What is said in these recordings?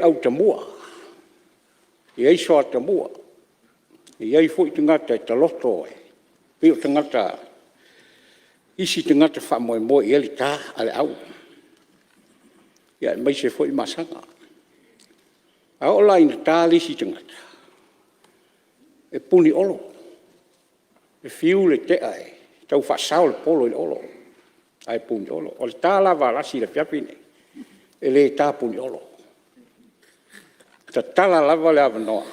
au te mua. Ia iso te mua. Ia i fo i tangata te loto e. Pio tangata isi tangata wha moe moe i eli tā ale au. Ia mai se fo i masanga. A ola ina tā lisi tangata. E puni olo. E fiu le te ai. Tau wha sao le polo i olo. Ai puni olo. O le tā lava lasi le fiapine. E le tā puni olo. Ta tala lava le avanoa.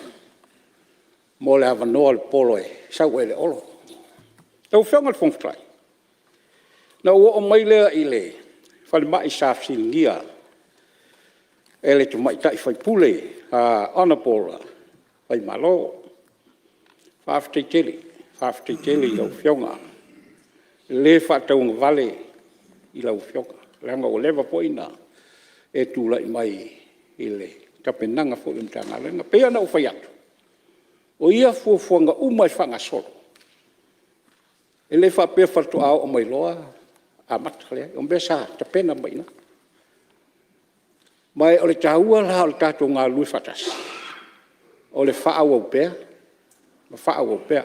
Mo le avanoa le polo e. Sau e le olo. Tau whianga le whongtrai. Na ua o mai lea i le. Whale mai saf silingia. E le tu mai tai whai pule. Ana pola. Whai malo. Whafteitele. Whafteitele i au whianga. Le whataunga vale i lau whianga. Langa o lewa poina. E tūlai mai i le. Tapenanga fo i mtanga lenga. Pea na uwhai atu. O ia fuafuanga umai whanga solo. E le whapea whatu au o mai loa. A mata lea. O mbesa tapena mai na. Mai o le tahua la o le tātou ngā lui whatas. O le whaau au pea. Ma whaau au pea.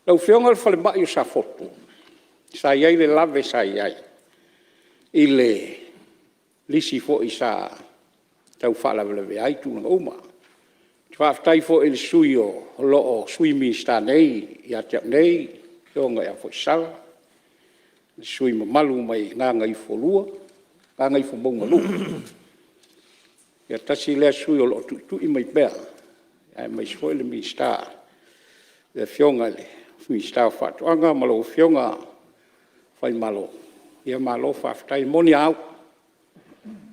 Lau whionga le whale mai o sa fotu. Sa iai le lave sa iai. I le lisi fo i sa tau whalawelewe ai tūnanga uma. Whaftai fo i le sui o loo sui minsta nei, i atiap nei, tonga ia fo i sala. Sui mamalu mai ngā ngai fo lua, ngā ngai fo maunga lua. Ia tasi lea sui o loo tu i mai bea. Ia mai sfo i le minsta. Ia fionga le minsta o whatuanga, malo fionga whai malo. Ia malo whaftai moni au.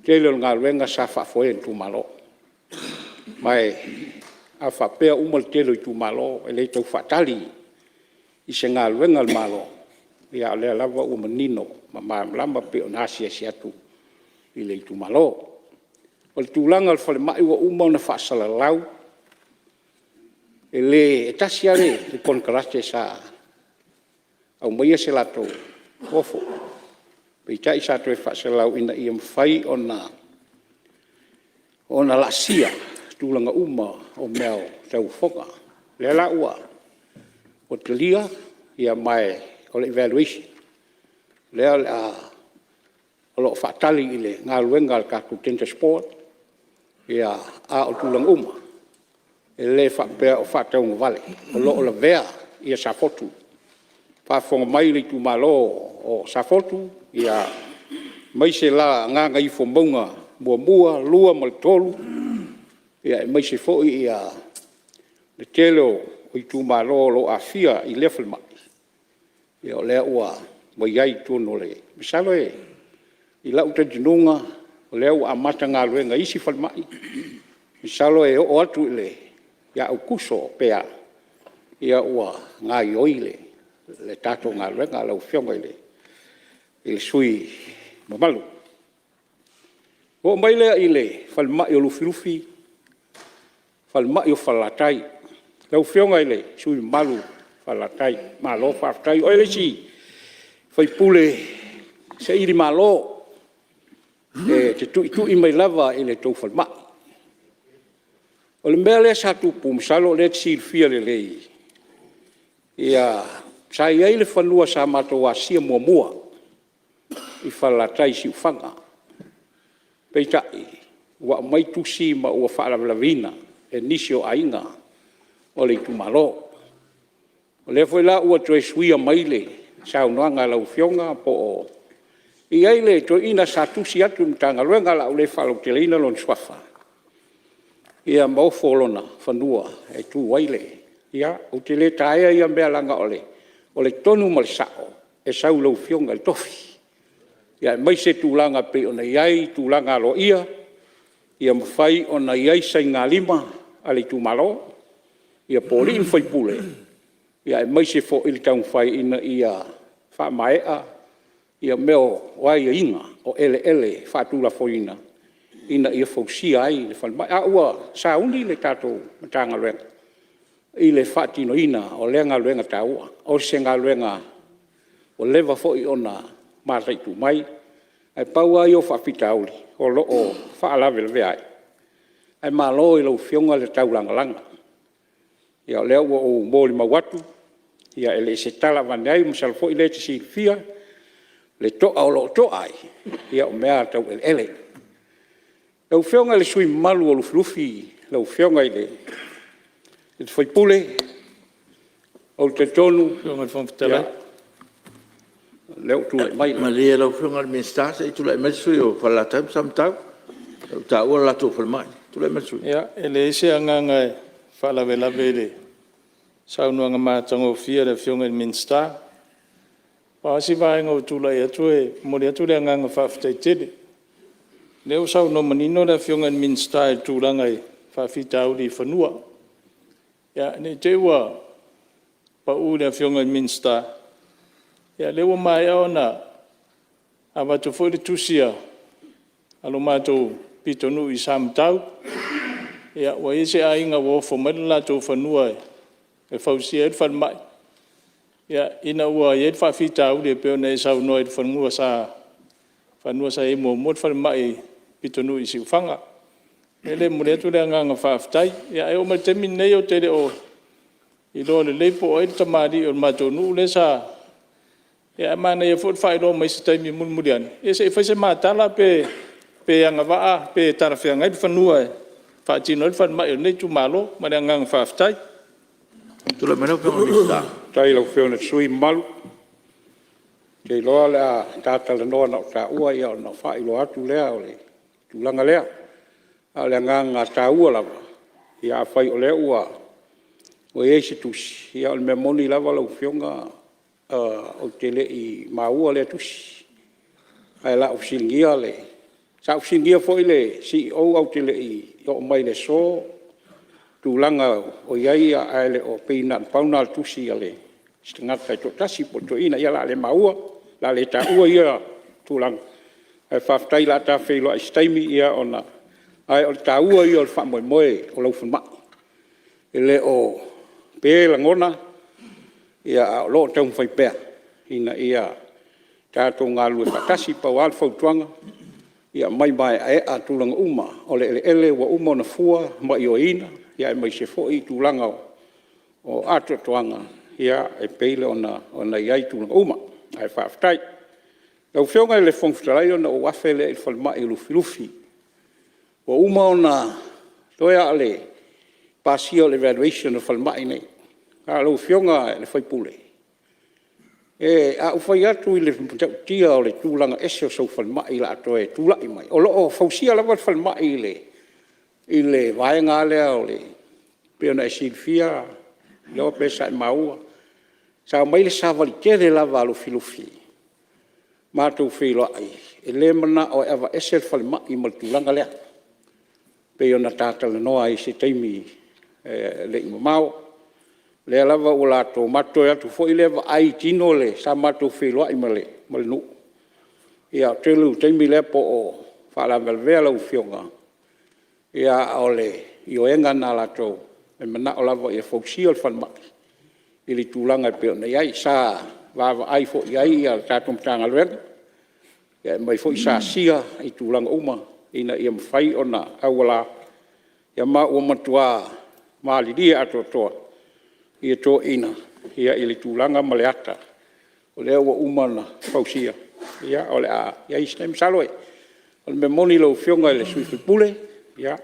Tele ngā ruenga sa whafoe tu malo. Mai a whapea umal tele tu malo, e le tau whatali. I se ngā ruenga al malo. Ia lea lava uma nino, ma lama pe o nasi e siatu. I le tu malo. O le tūlanga al whale mai ua uma na whaasala lau. E le etasi ale, le konkarate sa. Au maia se lato, kofo. Pita i sato e whaasalau ina i mwhai o na lasia tūlanga uma o meo tau whoka. Lea la ua o te lia ia mai o le evaluation. Lea le o lo whaatali i le ngā luenga al kāku tenta sport ia a o tūlanga uma. E le whapea o whataunga vale. O lo o la vea ia sa fotu. Whafonga mai le tu malo o sa fotu. Ia mai se la ngā ngai fo maunga mua lua mal tolu. Ia mai se fo ia le telo o i tu malo lo afia i lefel mai. Ia o lea ua mai ai tono le. Misalo e i lau te jinunga o lea ua amata ngā luenga isi fal mai. Misalo e o atu le ia au kuso pea. Ia ua ngā ioile le tato ngā luenga lau fionga i le. I sui mamalu. O mai lea i le whalmai o lufi, whalmai o whalatai. Lau whionga i le sui malu whalatai, malo whaftai. O ele si, whaipule se iri malo, te tui mai lava i le tau whalmai. O le mea lea sa tupu, msalo le tsir fia le lei. Ia, sa iai le whanua sa mato wa sia mua. I whalatai si ufanga. Peitai, ua mai tusi ma ua whaalawina, e nisi o ainga, o le tu malo. O le foi la ua toe suia maile, sa unoanga lau fionga po o. I aile to ina sa tusi atu mtanga, luenga la ule whalau te leina lon swafa. Ia mau folona, whanua, e tu waile. Ia, o te le taea ia mea langa ole. O le tonu mal sao, e sau lau fionga i tofi. Ia mai se tūlanga pe o na iai, tūlanga alo ia, ia mawhai o na iai sai ngā lima, ale tū malo, ia pōli in whai pule. Ia mai se fo ili taung whai ina ia wha maea, ia meo wai inga, o ele, wha tūla fo ina ia fausia ai, le whai mai, a ua, sa undi le tātou matanga luenga. I le wha tino ina, o lenga luenga tā ua, o se ngā luenga, o lewa fo i ona, mātai tu mai, ai pau ai o whapita auli, o loo whaalawe le ai. ai malo i lau fionga le tau langa. Ia leo o mōli mawatu, ia ele se tala vanei masalfo i le te silfia, le toa o lo toa ai, ia o mea tau ele. Lau fionga le sui malu o luflufi, lau fionga i le fai pule, o te tonu, Fionga le whamwhitala. leo tu le mai. Ma le lau fionga le minsta se tu le mesui o whalatam samtau. Ta ua lato whalmai, tu le mesui. Ia, ele ese anganga e whalawelawe le. Saunuanga mātango fia le fionga le minsta. Paasi vaenga o tula i atu e, mori atu le anganga whawhitai tele. Leo sau no manino le fionga le minsta e tūranga e whawhita auri i whanua. Ia, ne te ua pa u le fionga le minsta. Ia, leo mai au na a watu fwere tusia alo mātou pitonu i samtau. Ia, wa ese a inga wofo madala tō whanua e whausia e whanmai. Ia, ina ua i e whawhita auri e peo nei sau noa e whanua sa e mo mod whanmai pitonu i siwhanga. Ele mure atu le anganga whawhitai. Ia, e o mai temi nei o tere o i loa le leipo o e tamari o mātou nuu le sa. Ia, mana ia fwot whaero mai se taimi mulmuriani. Ia, se e whaise mātala pe anga waa, pe tarafia ngai whanua e. Whaatino e whanmai o nei tu malo, mare anganga whawhitai. Tu le mena fionga minsta. Tai lau whiona sui malu. Kei loa lea tātala noa na o tā ua ia o na whai loa atu lea o le tūlanga lea. A lea nganga tā ua lava. Ia a whai o lea ua. O e se tusi. Ia o le mea moni lava lau whionga o te le i maua lea tusi. Ai la o singia le. Sa o singia fo i le si o au te le i o mai le so. Tūlanga o iai a aile o peina pauna al tusi a le. Stengata i to tasi po to ina ia la le maua. La le ta ua ia tūlanga. Ai whaftai la ta whelo a staimi ia o na. Ai o ta ua ia o le whamoe moe o lau whanma. E le o pe langona. Ia o lo taum whai pea. Ina ia tātou ngā lue whakasi pa wāl whautuanga. Ia mai e a tūlanga uma. O le ele wa uma na fua mai o ina. Ia mai se fo i tūlanga o ato tuanga. Ia e peile o na iai tūlanga uma. Ai whaftai. Lau whionga le whongwhitalai o na o wafele i whalmai lufi lufi. O uma o na toia ale pasio le evaluation o whalmai nei. A lau whionga le whaipule. E a uwhai atu i le tia o le tūlanga ese o sau whalmai la ato e tūlai mai. O loo whausia lawa whalmai i le vaenga lea o le peona e silfia, leo pesa e maua. Sa mai le sa vali tere lava lufi lufi. Mātou whilo ai. E le mana o ewa ese whalmai ma tūlanga lea. Peona tātala noa i se teimi le imamao. Le lava o lato mato ya tu foi leva ai tino le sa mato filo ai male nu. Ia telu teimi le po o fala velvela u fionga. Ia ole io enga na lato e mana o lava ia foxio fan ma. Ili tulanga pe na ia sa va ai fo ia ia tatum tanga len. Ia mai fo sa sia i tulanga uma ina ia mfai ona awala. Ia ma o matua mali dia ato toa. Ia tō ina, ia ili tūlanga maleata, o lea ua umana whausia, ia o lea, ia isnem saloi, o le me moni lau whionga le suifi pule, ia,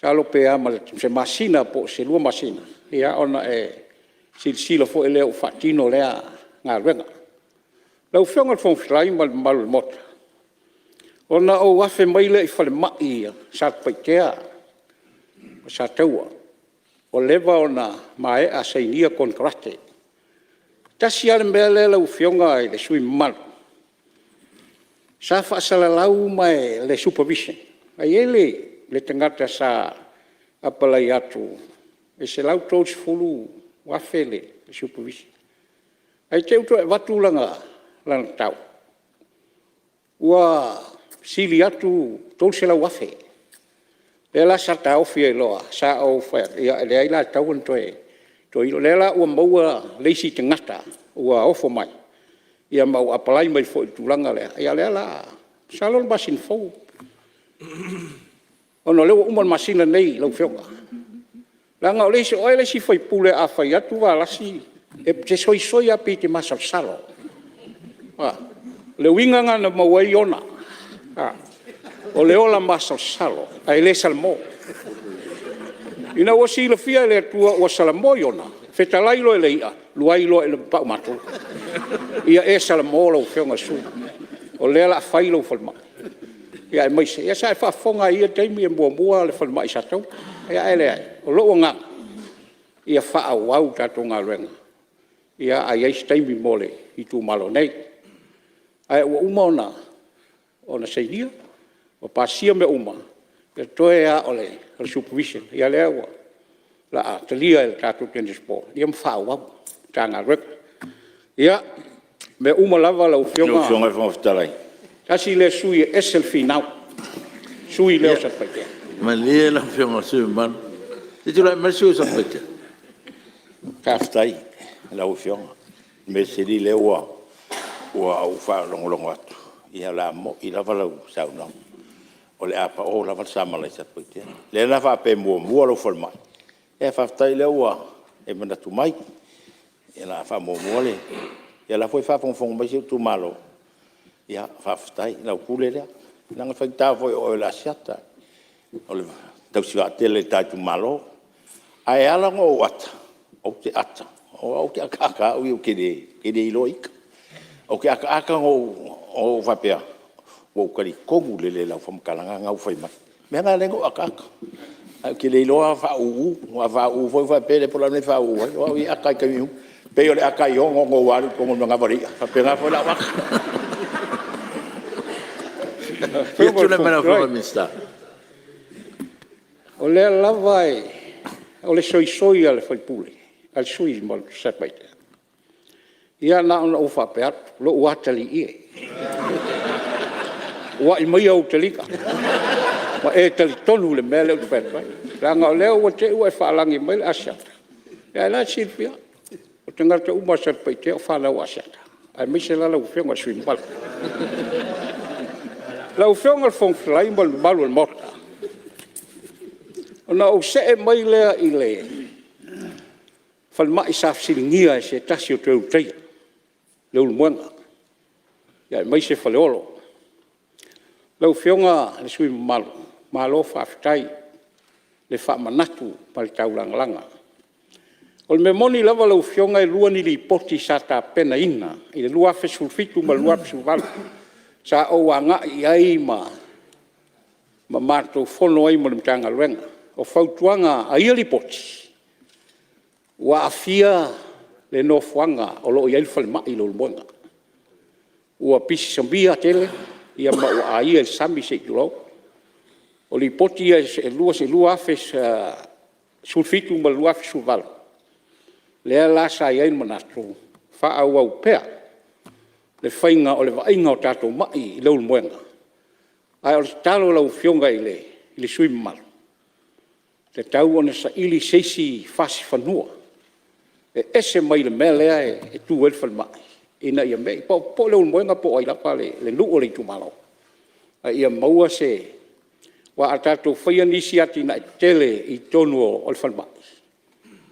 salo pea ma se masina po, se lua masina, ia ona e silsila fo e lea u whatino lea ngā ruenga. Lau whionga le whongwhilai malu mota, ona o wafe maile i whale mai ia, sa paitea, sa taua, o leva ona mae a seinia kon karate. Tasi ale mele lau whionga i le sui malu. Sa whaasalalau mai le supervision. Ai ele le tangata sa apalai atu. E se lau tōs fulu wafele le supervision. Ai te uto e watulanga lana tau. Ua sili atu tōs e lau wafe. Lela sa tau fia loa, sa au fia, ia le aila tau an toe. To ilo lela ua maua leisi te ngata, ua ofo mai. Ia mau apalai mai fo i tūlanga lea. Ia lela, salon basin fau. Ono leo umon masina nei lau whionga. Langa o leisi oe leisi whai pule a whai atu wa lasi e te soi api te masal salo. Le winga ngana mawai ona. O leo la masal salo. Ai le salmo. Ina o si la fia le tua o salamo ona. Fetalai lo e leia. Luai lo e le pau matu. Ia e salamo lau whionga su. O lea la whai lau whalma. Ia e maise. Ia sa e whafonga ia teimi e mua le whalma i satau. Ia e lea. O loo ngā. Ia wha wau tato ngā renga. Ia ai eis teimi mole i tu malo nei. Ai ua uma ona seinia. O pasia me uma. Ia toe a ole supervision. Ia lea ua. La a talia el tato tennis ball. Ia mwha wau. Tā ngā renga. Ia me uma lava lau whionga. Lau whionga whangawhitalai. Kasi le sui e selfie nau. Sui leo sa whaitea. Ma lia lau whionga sui man. Te tu lai marisui sa whaitea. Kaftai, lau whionga. Me siri leo ua au whaolongolongo atu. Ia la mo, i lava lau saunau. O le apa o lava samalai sa whaitea. Le na whape mua lau whalmai. E whaftai leo e manatu mai. Ia la wha mua le. Ia la foi whafongfong mai siu tu malo. Ia whaftai, lau kule lea. Nanga whaitā foi o la siata. O le tausiwa tele tai tu malo. Ai alango o ata. O te ata. O te akaka o iu kere ilo ika. O ke aka o whapea. O kari kongu lele lau whamkalanga ngau whai mai. Mea ngā lengo akaka. Kere ilo a whau. A whau foi whapere pola ne whau. O i akai kamiu. Peo le akai hongo ngō waru kongo nga waria. Whapea ngā foi la waka. Ia tūne mena whonga minsta. O le lavai, o le soi ale whai pule. Al sui mo sepaite. Ia na ona o whapeat, lo uatali ie. Ua i mai au talika. Ma e tali tonu le mea leo tu whaetai. Ranga o leo o te ua e whaalangi mai le asiata. Ia la silpia. O te ngata uma sepaite o whalau asiata. Ai mai se lala uwhenga sui mbala. La uwhenga le whongwhilai mo le malu le mota. Ona o se e mai lea i le. Falma i safsilingia e se tasi o te uteia. Leo le muanga. Ia mai se whaleolo. Lau whionga le sui malu. Malo whaafitai. Le whaamanatu pa le taulangalanga. O le me moni lava lau whionga e lua ni li poti sa ta pena ina. I le lua fesulfitu ma lua fesulvalu. Sa o wanga i ai ma mato fono ai mo le mtanga luenga. O fautuanga a ia li poti. Wa afia le no fuanga o lo iai fal mai lo monga. Ua pisi sambia tele ia ma wa ai el sambi se tulo. O li poti e lua fes sulfitu ma lua fesulvalu. Le la sa iai manatru fa au pea. Le whainga o le wainga o tātou mai i lau moenga. Ai o le talo lau whionga i le sui malu. Te tau ona sa ili seisi fasi whanua. E ese mai le mea lea e tu elfal mai. Ina ia mei, po lau moenga po ai lapa le nuu o le tu malo. Ia maua se wa a tātou whaia nisi ati na tele i tonu o elfal mai.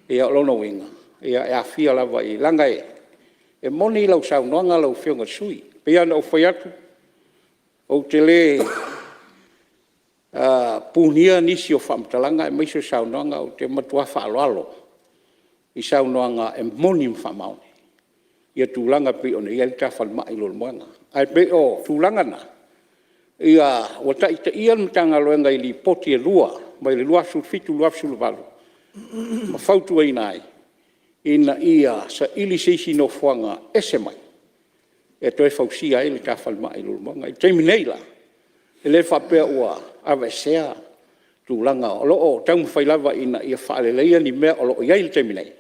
Ia lono winga. Ia e a fia lava i langa e moni lau sau noanga lau whionga sui. Pea na o whaiatu. O te le punia nisi o whamtalanga e maiso sau noanga o te matua whaaloalo. I sau noanga e moni mwhamaone. Ia tūlanga pe o ne ia ta whalmai lo moanga. Ai pe o tūlanga na. Ia wata ita ia mtanga loenga i li poti e lua. Mai le lua sulfitu lua sulvalu. Ma fautu ai nai. Ina ia sa ili seisi no fuanga ese mai. E toi fausia ele ka whalmai lo moanga. I teimi nei la. E le whapea ua awesea tūlanga o loo tau mwhailawa ina ia whaaleleia ni mea o loo iai le teimi nei.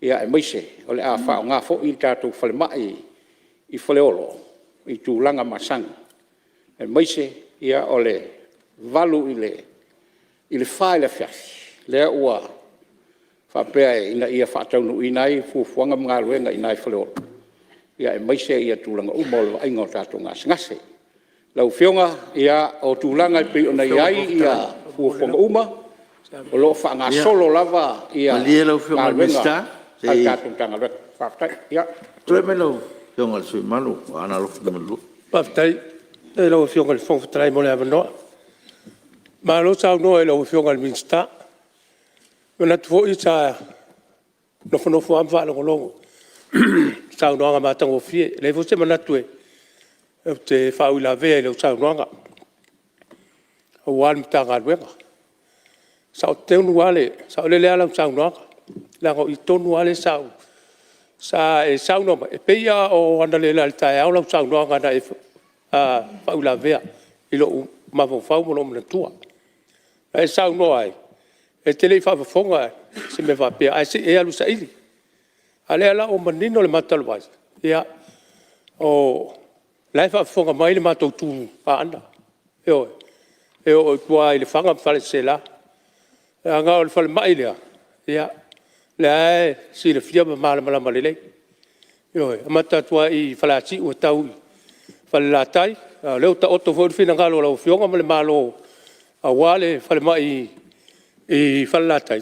Ia e maise o le a whao ngā fo i tātou whalemai i whaleolo i tūlanga masanga. E maise ia o le valu i le whae le fiasi. Lea ua whapea ina ia whaataunu i nai fuafuanga mga luenga i nai whaleolo. Ia e maise ia tūlanga umolo ainga o tātou ngase ngase. Lau whionga ia o tūlanga pe o nei ai ia ua fonga uma o lo fa nga solo lava ia Malia lau whionga le minsta. ai ka tung tanga rek fa ia Tule me lau whionga le sui malu. Ana lo whionga malu. Paftai, e lau whionga le whongwhatrai mo le avanoa. Ma lo tau noa e lau whionga le minsta. Mana tuo i sa nofo am wha longo longo. Tau noanga mātango fie. Le fo se mana tue. E te whau i la vea i lau tau noanga. O wān mta ngā ruenga. Sao teunu wale, sao le lea lau tau noanga. Lango i tonu wale sao. Sa e sau no e peia o ana le la tai au lau sau no ngana e fa ula vea i lo ma fo fa mo na tua e sau no ai e tele fa fonga se me va pe ai se e alu sai ale ala o manino le matal vai ia o lai fa fonga mai le mato tu pa anda e o tua ile fanga fa se la anga o fa mai le ia le si le fia mala malele yo amata tua i falati o tau falatai le ta otto fo fina ngalo lo fionga male malo a wale fale mai i falatai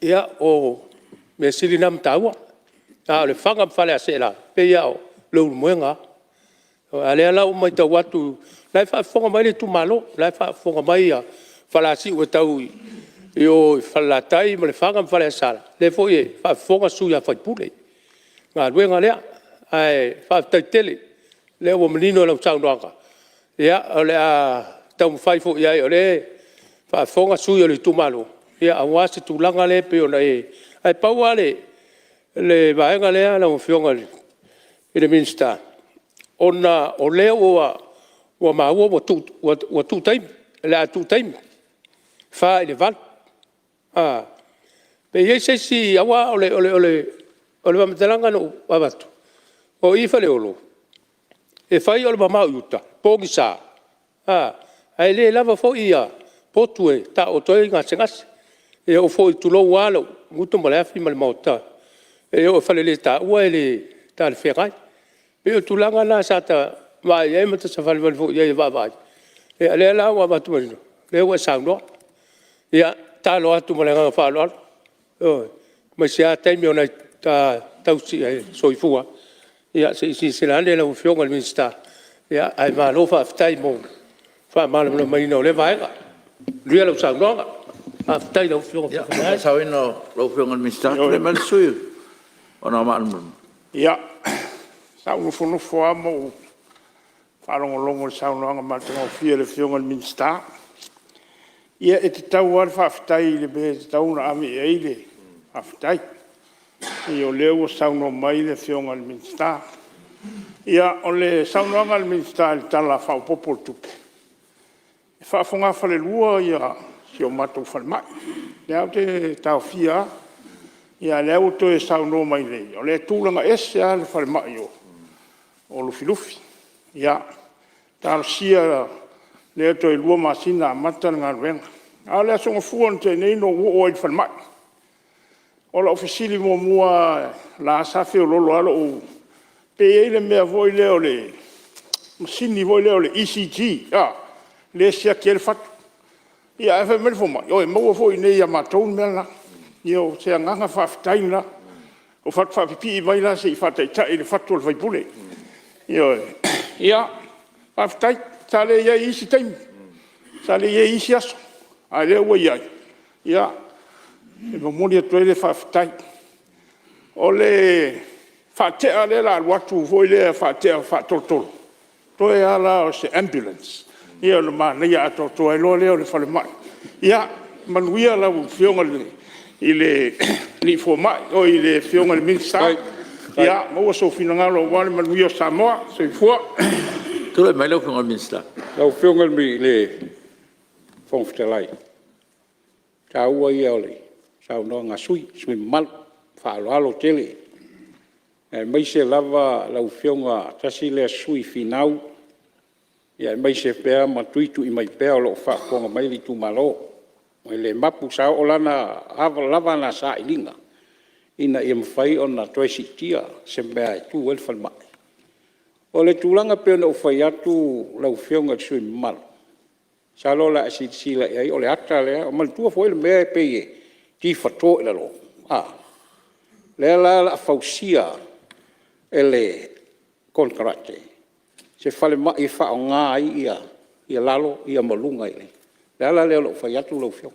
ia o me sili nam tawa le fanga fale asela pe ia o lo moenga ale ala o mai tawa tu lai fa fonga mai tu malo lai fa fonga mai falati o tau yo falatai mo le fanga fale sala le foi fa fonga suya fa pule nga luenga le ai fa tele le o menino la tau noanga ya ole a tau fai fo ya ole fa fonga suya le tumalo ya awasi tu langa le pe ona ai pauale le vaenga le ala o fionga le minsta ona ole o ma o tu time la tu time fa le val pe yese si awa ole va metalanga no abatu o ifa le olo e fai ole mama uta pogi sa ai le lava fo ia potue ta o toi nga sengas e o fo tu lo walo muto mala fi mal mota e o fale le ta o ele ta le ferai e o tulanga na sa ta vai e mata sa fal fo ia va vai e ale la wa batu le wa sa no ia ta lo atu malenga fa lo ma sia tai mi ona ta tau si soifua ia se la le fionga le minsta ia ai ma lo fa tai mo fa ma lo mai no le vai lui lo sa no a tai lo fionga Ya, sawi no lo whionga le minsta. Tule me le sui. Ona ma anu. ia sa u fo no fo amo fa longo sa no nga mātango fie le whionga le minsta ia e te tau ar whaftai le be te tau na ame e le whaftai. I o leo sauno mai le whionga le minsta. Ia o le saunoanga le minsta le tala whao popol tupe. E whaafonga whale lua ia si o matou whale mai. Leo te tau fia ia leo to e sauno mai le. O le tūlanga ese a le whale mai o lufi lufi. Ia tala sia le to e lua masina mata ngā ruenga. A le asonga fuan te nei no o i whanmai. O la ofisili mua la asafi o lolo alo o pe eile mea voi leo le masini voi leo le ECG. Le sia kiel fatu. Ia efe mele fo mai. O e maua foi nei a matou mea la. Ia o se anganga whaafitai la. O fatu whaapipi i mai la se i whaataitai le fatu o le waipule. Ia whaafitai. Sale ia isi taimi. Sale ia isi aso. Ai leo wa iai. Ia. E mamoni atu ele whaafitai. O le whaatea le la watu voi le whaatea whaatolotolo. Toe ala o se ambulance. Ia le mana ia ato toe lo leo le whale mai. Ia manuia la whionga le i le li fo mai o i le whionga le minsta. Ia maua so finangalo wale manuia Samoa. Se fua. Tule mai lau whionga le minsta. lau whionga mi le whongwhtelai ta ua ia ole sau no ngā sui mal whaaloalo tele mai se lava lau whionga tasi lea sui finau ia mai se pēr matuitu i mai pēr lo whaakonga mai li tu malo mai le mapu sao o lana hava lava na sa ilinga ina i mwhai o na toi sitia se mea tu wel whalmai o le tūlanga pēr na uwhai atu lau whionga sui mal Salo la si la ai o le ata le o mal tua foi le me pe ti fato le lo. Le la fausia ele contrate. Se fale mai fa o nga ia lalo ia malunga ile. Le lo fa ya tu lo fio.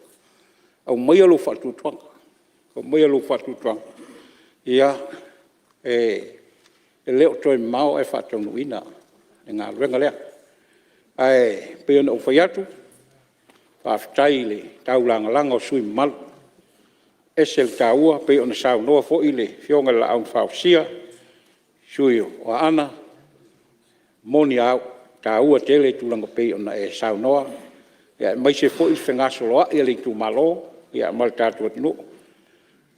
Au mai lo fa tu twang. O mai lo fa tu twang. Ia leo toi mau e fa tonu ina. Nga renga le. Ai pe no fa ya tu. Fa taile tau langa o sui mal. Esel taua pe ona sau no fo ile fionga la au fausia. Suio o ana moni au taua tele tulanga pe ona e sau noa ya mai se foi fenga solo ia le tu malo ya mal tatu no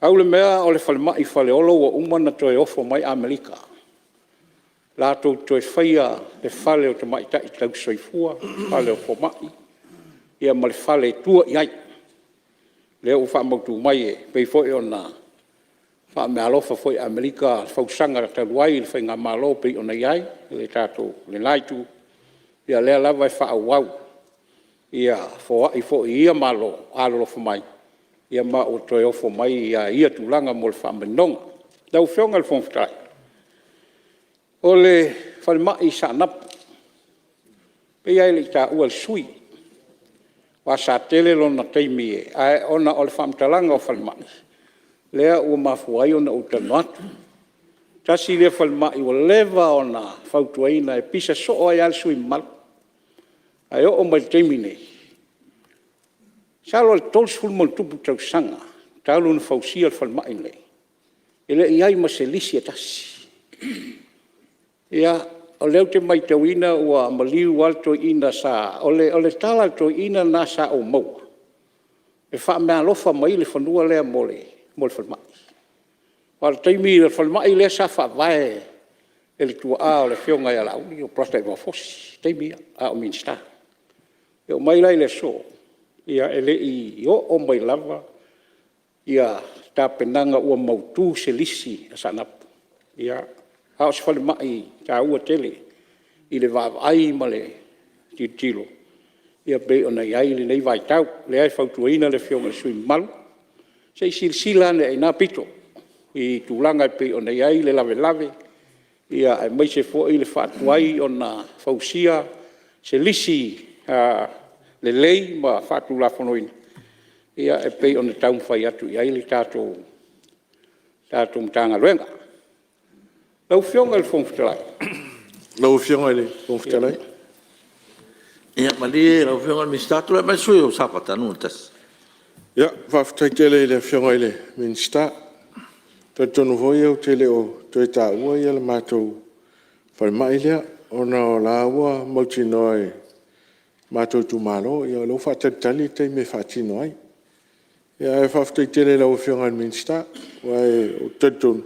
au le mea o le falma I fale olo o umana toi ofo mai Amerika la to toi faia le fale o te mai tai tau soifua fale o fo mai ia mal fale tua iai le o fa mo tu mai e pe foi ona fa me alofa foi Amerika fau sanga ta luai le fenga malo pe ona iai le tato le laitu ia le lava fa wau ia fo ia malo alo fo mai ia ma o toi fo mai ia tulanga mo fa menong dau fionga le fon ftai ole fa mai sanap pe ia le ta ual sui wa sa tele lona taimi ai ona ole fa mtalanga o fa mai lea ua mafuai ona utanatu. Tasi lea falmai ua leva ona fautuaina e pisa so ai al sui mal. Ai o mai teimi nei. Salo al tols fulmon tupu tau sanga. Talu na fausia al falmai nei. Ele iai maselisi atasi. Ia o leo te mai tauina ua maliu alto ina sa. Ole tala alto ina na sa o maua. E wha mea lofa mai le whanua lea mole. Mo le falmai. Wal taimi le falmai le sa fa vai e le tua a o le fionga ia la uni o prostate wa fosi. Taimi a o minsta. E o mai lai le so. Ia ele I o mai lava. Ia ta penanga ua mautu se lisi a sanapu. Ia a o se falmai ta ua tele. I le vai ma le titilo. Ia be ona iai le nei vai tau. Le ai fautuaina le fionga le sui malu. Se silsila ne ina pito I tulanga pe ona iai le lave ia ai mai se foi le fatuai ona fausia se lisi le lei ma fatu la fonoina ia e pe ona tau fai atu iai le tato mtanga luenga lau fionga le fonftalai Lau fionga le fonftalai ia mali lau fionga mi statu le mai sui o sapata nuntas ia faafetaitele le fionga le minsta tonu foi au tele o toi taua ia le matou falmai lea ona o la ua mautino ai matou tumalo ia lo faatatali taimi faatino ai ia e faafetaitele lau fionga le minsta wae o tonu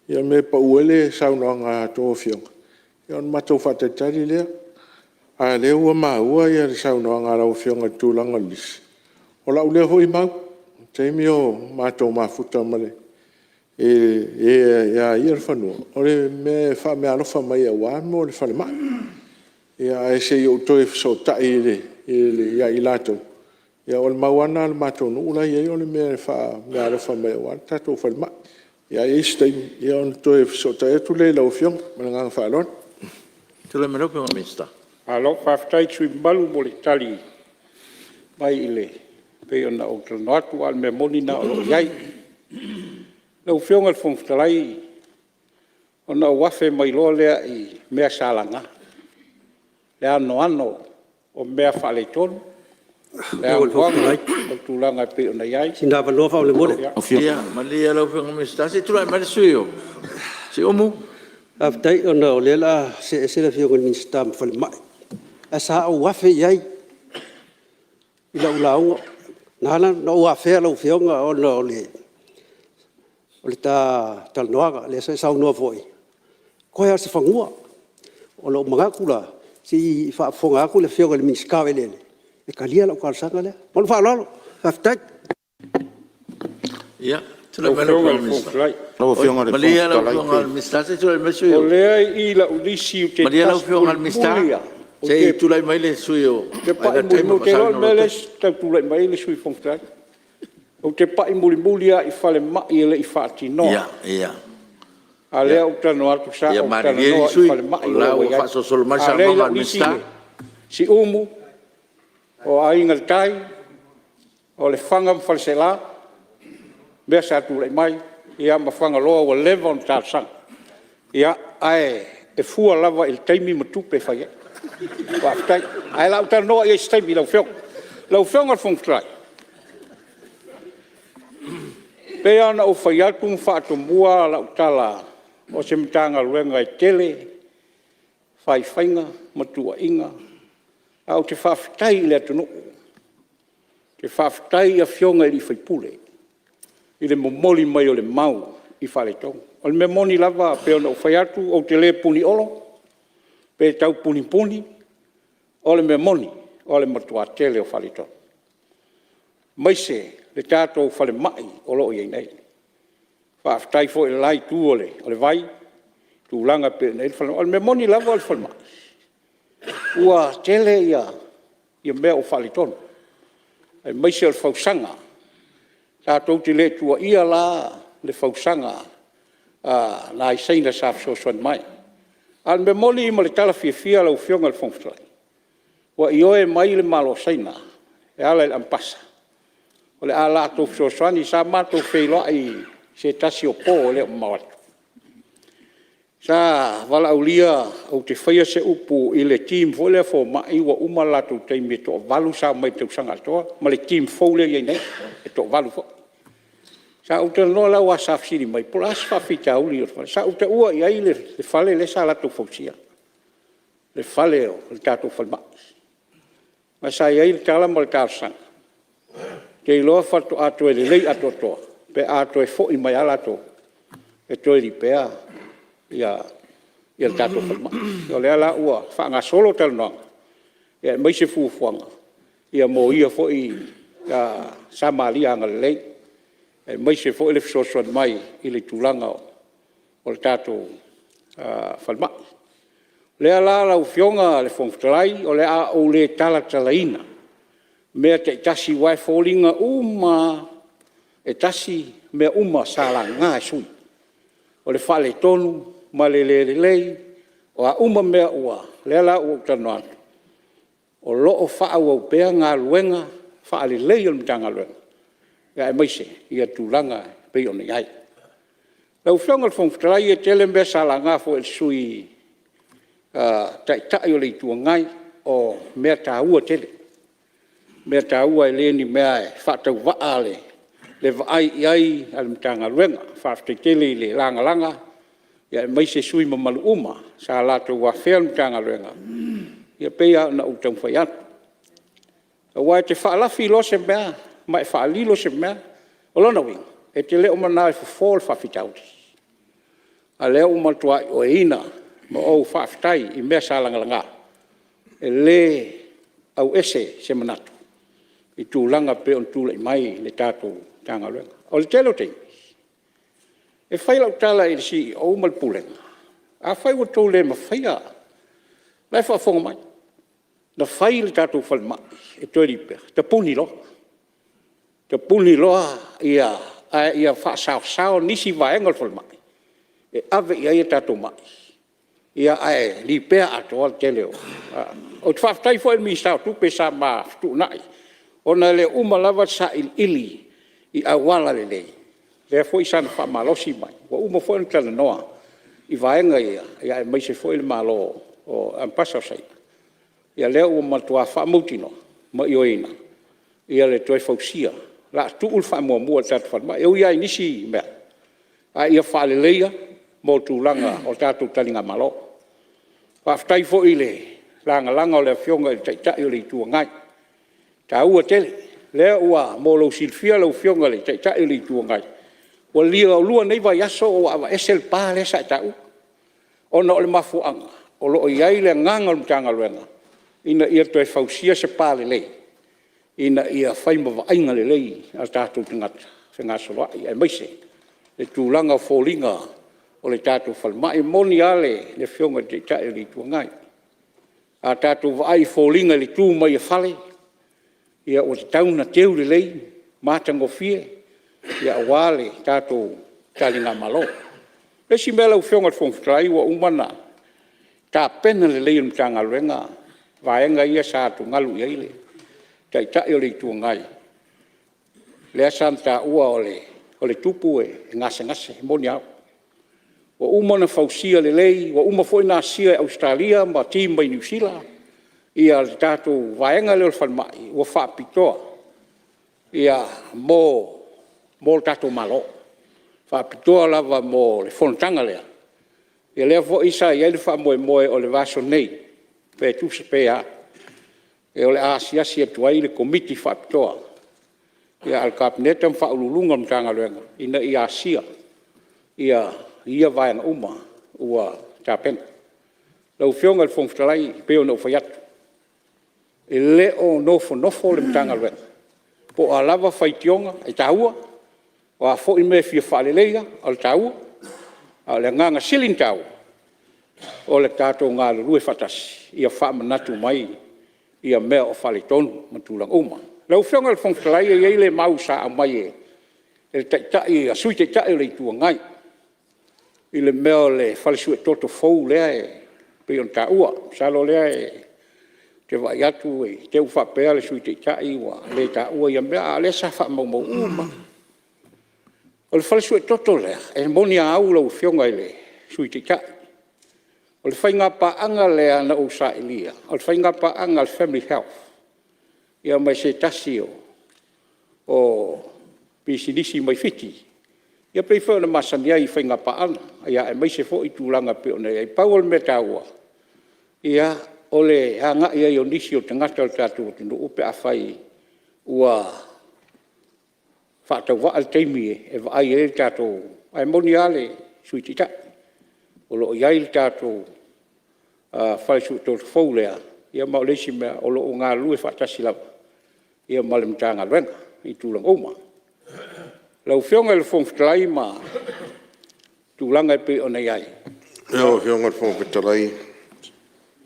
ia me pauele saunoaga to fionga ia ona matou faatatali lea a le ua maua ia le saunoaga lau fionga tulaga o lisi o lau lea hoi mau, taimi o mātou mafuta male. Ia le whanua. O le me wha me alofa mai a wā mo le whale mai. Ia e se i o toi so tai ia I lātou. Ia o le mauana le mātou no ula ia o le me wha me alofa mai a wā tātou whale mai. Ia e se taimi, ia on toi so tai atu le lau fiong, mana ngang whaalon. tule me rope o minsta alo faftai tui malu mo le tali mai ile pe ona o tala atu al me moni na o iai lau fionga le fonftalai ona o wafe mai loa lea I mea salanga le ano o mea whale tonu le anoanga o tūlanga pe ona iai Sinda wanoa whao le mole. ia mali lau fionga minsta se tule mai sui o se omu Aftai ona o lela se la fionga ni stam fale mai. Asa o wafe iai. Ila ulaunga. Nana no wafe la fionga ona o le. O le ta noaga le sa noa foi. Ko ya se fangua. O lo manga kula si fa fonga ku le fionga le minska vele. E kalia la ka sanga le. Mon fa lolo. Aftai. ia tule lau me fionga rope o le minsta fonftalai Lau fionga le mali lau fonftalai fionga pe. minsta se tule me sui o o lea I la ulisi u te Maria lau fionga le mista. Se tu lai mai le sui o. Te pa i mo te ro meles te tu le mai le sui fong trai. O te pa i muli I fale mai le I fati no. Ia. A le o tano atu sa Ia o mari tano le no sui. I fale mai La o fa so sol mai sa mama mista. Si umu o ainga tai o le fanga falsela me sa tu le mai ia ma fanga loa o leva on ta sang. Ia ai e fua lava il taimi matupe fai. Wa tai ai la tano ia stai bi la fiong. La fiong al fong trai. Pe ana o fai atu mfatu mua la utala o se mtanga luenga I tele fai fainga matua inga au te whawhitai le atunu te whawhitai a fionga I fai pule I le momoli mai o le mau I whale tong o le me moni lava pe ana o fai atu o te le puni olo pe tau puni puni o le me moni o le matua tele o whale tong mai se le tātou whale mai o loo iei nei. Whaafitai fo I lai tū o le vai, tū langa pe nei whale mai. O le me moni lava o le whale mai. Ua tele ia mea o whale tonu. Ai mai se o le whausanga. Tātou te le tua ia la le whausanga na I seina sa fsoswan mai. Al me moni ima le tala fia lau fionga le whongwhai. Ua I oe mai le malo seina. E ala le ampasa. O le ala to fsoswani sa mato feilo ai se tasi o po le mawat. Sa wala ulia o te whaia se upu I le team fo le fo mai wa uma lato te me to valu sa mai te usanga toa ma le team fo le nei e to valu fo. Sa o te no la wa sa fsiri mai pola sa fita uli o sa o te ua I ai le fale le sa lato fosia. Le fale o le tato falma. Ma sa ai le tala mal tarsang. Ke loa fatu ato e lei ato toa. Pe ato e fo I mai ala to. E toi li pea. Ia le tato whalma. Ia le ala ua. Wha solo tal noa. Ia mai se fufuanga. Ia mo ia fo I Samalia anga lei. Ia mai se fo I le fisosuan mai I le tulanga o le tato whalma. Le ala lau fionga le fongtalai o le a o le tala talaina. Mea te tasi wai fōlinga e tasi mea sala ngā sui. O le whale tonu, ma le o a mea ua, le ala ua tanu atu. O loo whaau au pea ngā luenga, whaale lei o mtanga luenga. Ia e maise, ia tūlanga pei o ni ai. Lau whionga le whongwhtarai e tele mea sala ngā fo el sui tai o le itua ngai o mea tā ua tele. Mea tāua e leni mea e whātau waa le vaai iai al mtanga luenga, whāwhtai tele I le langa, ia mai se sui mamalu uma, sa lātou wa whea mtanga luenga. Ia peia na utang whai atu. Wai te whaalafi lo se mea, mai whaalilo se mea, o lona wing, e te leo mana e whafol whawhitauti. A leo matua o e ina, ma o whawhitai I mea sa langa. E le au ese se manatu. I tūlanga pe on tūlai mai le tātou tanga luenga. O le telo te. E whai lau tala I si o malpulenga. A whai wa tō le ma whaia. Lai whafonga mai. Na whai le tātou whalma. E tōri pēr. Te puni loa. Te puni loa ia whaasao nisi vaenga le whalma. E ave ia ia tātou mai. Ia ai li pēr ato al teleo. O te whaftai fo el mi stau tupe sa ma tu nai. Ona le lava sa ili I awala le lei. Le foi san fa malosi mai. Wa foi en tala noa. I vaenga ia mai se foi le malo o ampasa sai. Ia le matua fa mutino ma ioina. Ia le toi fausia. La tu fa mo tat fa ma eu ia inisi me. A ia fa le leia mo tu langa o tatu talinga malo. Fa ftai fo ile langa o le fionga I tai o le tu ngai. Ta ua tele, lea ua mo lau silfia lau fionga le tai li tua ngai. Ua lia au lua nei vai aso o awa esel pā le sa tau. O na o le mafuanga, o lo o iai le nganga o mtanga luenga. Ina ia toi fausia se pā le lei. Ina ia whaima wa ainga le lei a tātou tingata. Whenga soa ia maise. Le tūlanga fōlinga o le tātou whalma. E moni ale le fionga tai li tua ngai. a tātou vaai fōlinga le tū mai a whale, ia o te tauna teu le lei, mātangofie, ia wale tātou talinga malo. Lesi mela uwhionga te whongwhitai wa umana, tā pena le lei mtanga luenga, vaenga ia sātu ngalu ia ile, tai tai o le tua ngai. Lea santa ua o le tupu ngase moni au. Wa umana fausia le lei, wa uma foi na sia Australia, ma team mai New Zealand, ia le tātou vaenga leo whanmai, wa whapitoa, ia mō tātou malo. Whapitoa lava mō le whontanga lea. Ia lea fo isa ia le whamoe o le vaso nei, pe tusa pe a. E o le asiasi e tuai le komiti whapitoa. Ia al kabineta whaululunga mtanga luenga, ina i asia, ia vaenga ua tāpena. Lau whionga le whongwhitalai, peo na uwhaiatu. E leo nofo le mtanga luenga. Po a lava whaitionga, e tāua, o a fo i me fia whaaleleiga, al tāua, a le nganga silin tāua, o le tātou ngā lurue whatasi, ia whaamanatu mai, ia mea o whale tonu, matulang uma. Lau whionga le whongwhitalai, e le mau sa a mai e taitai, a sui taitai o le tua ngai, i le mea le whale sue toto fau lea e peon tāua, salo lea e te vai atu e te uwhapea le sui taitai, wa le tāua ia mea, a le sa whaamau uma. O le whale sue toto lea, e moni a au lau whionga i le sui taitai. O le whainga paanga lea na o sa ilia, o le whainga paanga le family health, ia mai se tasi o pisidisi mai fiti. Ia pei whao na masania i whainga paana, ia e mai se fo i tūlanga pe o nei, e pau o le meta ua. Ia o le hanga ia i o nisi o te ngata o tātou o tino upe a whai ua whaatau wa al teimi e vai e tātou, ai moni ale sui tita. O lo iai tātou whai su tō whau lea, ia mau leisi mea o lo o ngā lue whaatasi lava. Ia male mtanga luenga, i tūlang oma. Lau whionga le whongwhitalai ma tūlanga pe o nei ai. Eo whionga le whongwhitalai.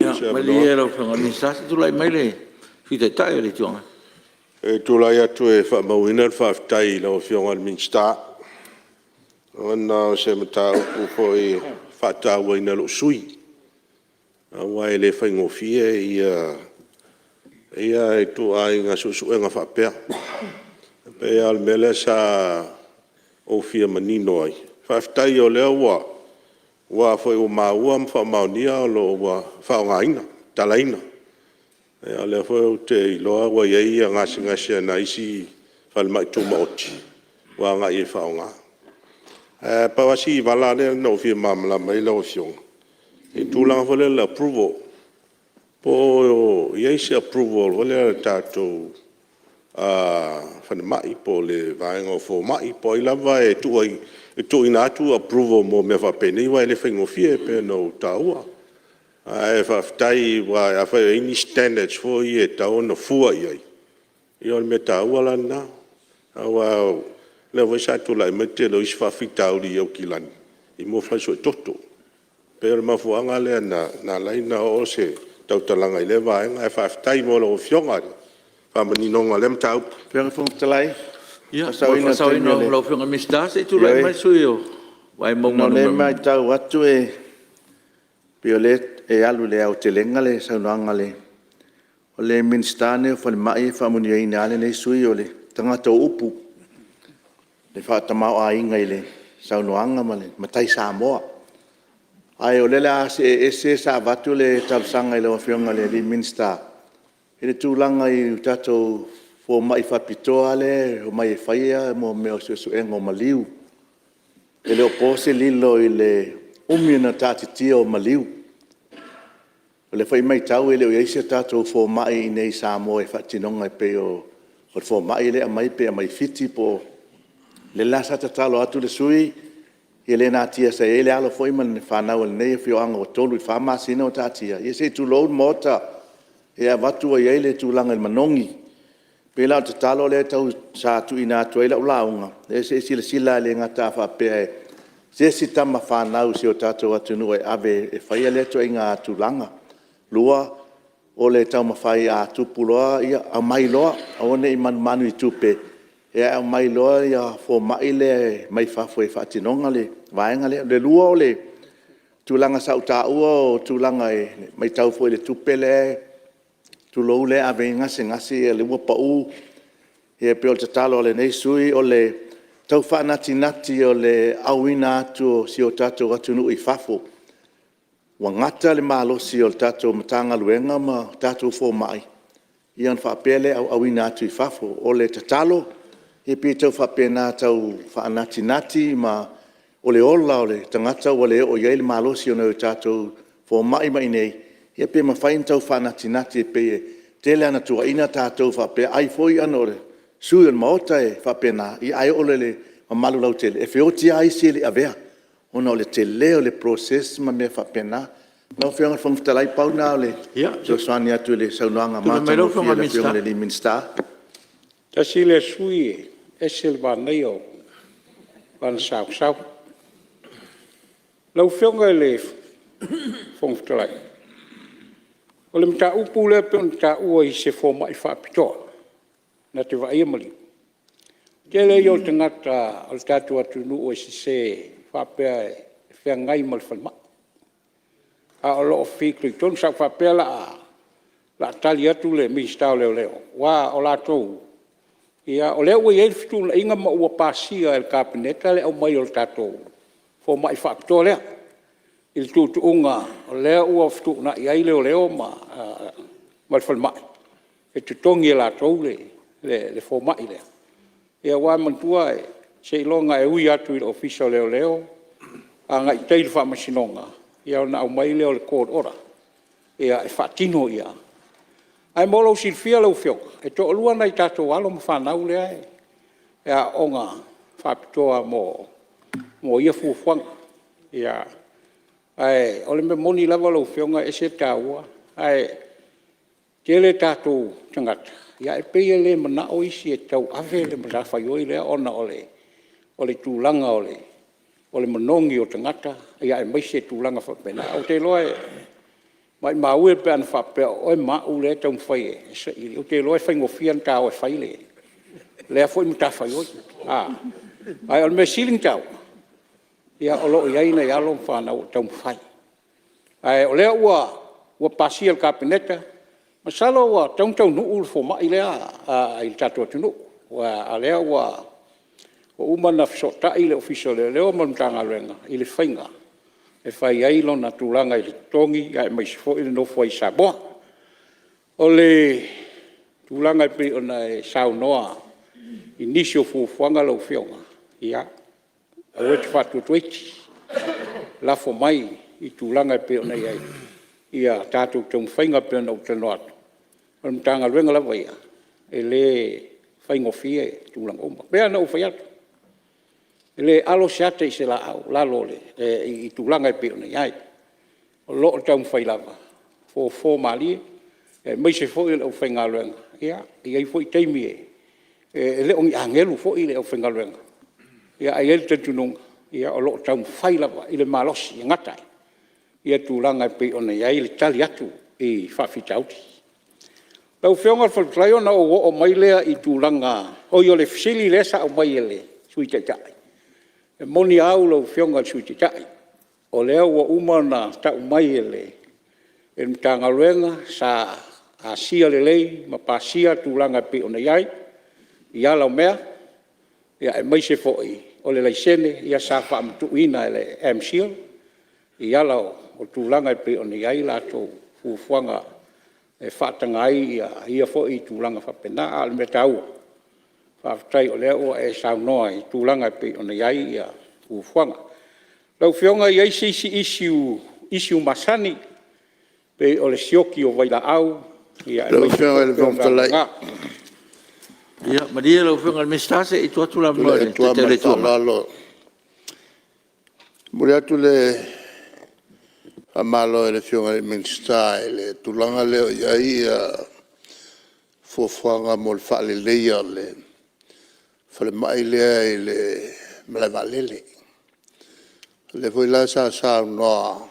Ia, mai li e lau whionga ministasi tūlai mai le whitai tai o le tuanga. E tūlai atu e whaamauina le whawhitai lau whionga le minsta. Ana o se mata upu po i whaataua ina lo sui. Awa e le whaingofie ia e tu ai ngā susuenga whapea. Pe al mele sa o fia manino ai. Whaftai o lea wa foi o maua mwha maunia o lo wa whaongaina, talaina. E a lea foi o te iloa wa iei a ngasi na isi whalmai tuma oti. Wa ngā i whaonga. Pawasi i wala lea no fia mamla mai lau fionga. E tūlanga wale le approval. Po iei se approval wale tātou whanamai po le vaenga o fō mai, po i lava e tu ina atu approval mo me whapene iwa e le whaingofie pe no tāua. E whaftai wa a whai ini standards fo i e tau na fua iai. I on me tāua lana. Awa le wai sa tu lai me te lo isi whawhitauri au ki lani. I mo whaiso e toto. Pero mafuanga lea na laina o se tautalanga i le vaenga e whaftai mo lo whiongari. Maninonga lem tau. Whionga whongwhitalai. Ia, sauina lau whionga ministasi tūlai mai sui o. Wai maunga no le mai tau atu e piole e alu le au te lenga le saunoanga le. O le minstane o whale mai whamuni e ina ale le sui o le tangata upu. Le whaatamau a inga i le saunoanga ma le matai Samoa. Ai o le la e se sa vatu le talsanga i le whionga le li minsta. E le tūlanga i tātou fō mai whapitoa le, o mai e whaia, mo meo suenga o maliu. E le o pōse lilo i le umina tātitia o maliu. O le whai mai tau e le o iaisia tātou fō mai i nei Samoa e whatinonga e pe o fō mai le a mai pe a mai fiti po le lasa tatalo atu le sui, e le nā tia sa e le alo fōi man whanau le nei e whioanga o tolu i whamasina o tātia. E se tu lou mota, e a watu a iei le tūlanga i manongi. Pela o te talo le tau sa tu ina atu e la ulaunga. E se sila le ngata whapea e se si tama whanau si o tātou atu nua e ave e whaia le to i ngā tūlanga. Lua o le tau mawhai a tupuloa ia a mai loa a one I manu I tupe ia a mai loa ia fo mai le mai whafo e whaatinonga le vaenga le lua o le tūlanga sa utaua o tūlanga e mai tau fo le tupe le tūlou le a vei ngasi e le ua pau e pe o te talo o le nei sui o le tau whanati o le awina atu si o tatou atunu I whafo. Wa ngata le malosi o tatou matanga luenga ma tatou fo mai. Ian whapele au awina atu I whafo o le tatalo e pe tau whapena tau whanati ma o le ola o le tangata o le o iei le malosi o na tatou fo mai nei. E pe mawhain tau whanati e pe tele ana tua ina tatou whape ai foi ano le sui on maota e whapena I ai ole le malu lau tele. E whioti ai si le avea. Ona o le tele o le process ma mea whapena. Nau whianga whangwhtalai pau nā o le Josuani atu le saunoanga mātanga o whia le whianga le Liminsta. Tasi le sui e se le wānei o wāna sau. Lau whianga le whangwhtalai. O le mta upu le pe mta ua I se fōma I whaapitoa. Na te wa ia mali. Tele yo te ngata al tatu atu nu o se whapea e whea ngai mal whalma. A o loo whikri ton sa whapea la tali atu le mistau leo. Wa o la tau. Ia o leo i elfitu la inga ma ua pasia el kabineta le au mai o tatou. Fo mai whapitoa lea. Il tutu unga o leo ua fitu na iai leo ma mal whalma. E tutongi la tau le fo mai lea. Ia wā mantua e se ilonga e ui atu I official leo. A ngai teil wha masinonga. Ia na au mai leo le court ora. Ia e whaatino ia. Ai molo silfia lau whioka. E to olua nei tatou alo ma whanau lea e. Ia onga whapitoa mo ia fuwhanga. Ia ai ole me moni lava lau whionga e se tāua. Ai tele tatou tangata. Ia e peia le mana o isi e tau ave le mana whaioi lea ona ole tūlanga ole manongi o tangata. Ia e maise tūlanga whapena. Au te loa e mai maue pe ana whapea oe mau le tau mwhai e. O te loa e whaingofian tau e whai le. Lea fwoi mta whaioi. Ai ole me siling tau. Ia o loo iaina I alo whanau tau mwhai. Ai o lea ua pasi al kabineta. Masalo wa tau nuu fo mai lea I tatu atunu. Wa alea wa umana fsota I le official leo malutanga luenga I le whainga. E whai ailo na tūlanga I le tongi ai mai sifo I le nofo I Samoa. O le tūlanga I pe ona e saunoa inisio fuwhanga lau whionga. Ia. A weti whatu tueti. Lafo mai I tūlanga I pe ona iai. Ia tātou tau whainga pe ona utano atu. Ang tanga luenga la vai e le whaingofia e tūlanga oma. Pea na uwhai atu. E le alo seate I se la au, la lole, I tūlanga I peona iai. O loo tau mwhai lava. Fo mali e mai se fo I le uwhai ngā luenga. Ia, I fo I teimi e le ongi angelu fo I le uwhai ngā luenga. Ia, ai ele te tununga. Ia, o loo tau mwhai lava, I le malosi, I ngatai. Ia tūlanga I peona iai, le tali atu I whawhitauti. Lau whionga whalklai ona o mai lea I tūlanga. O I o le fisili lesa o mai ele sui te tai. E moni au lau whionga sui te tai. O lea ua umana tau mai ele. E mtanga luenga sa a sia le lei ma pa sia tūlanga pe ona iai. Ia lau mea. Ia e mai se foi. O le laisene ia sa wha amtuina ele MCL. Ia lau o tūlanga pe ona iai lato fuwhanga. E whaatangai ia fo I tūlanga whapena al me tau. Whaatai o leo e saunoa I tūlanga pe ona iai ia uwhanga. Lau whionga iai sisi issue masani pe o le sioki o waila au. Lau whionga le whamtalai. Ia, maria lau whionga le mestase I tuatu la mloa. Le tua mastalo. Muri atu le amalo e le whionga le Minsta e le tulanga leo iai fuafuanga mo le whaale leia le whale mai lea I le malevalele. Le foi la sa noa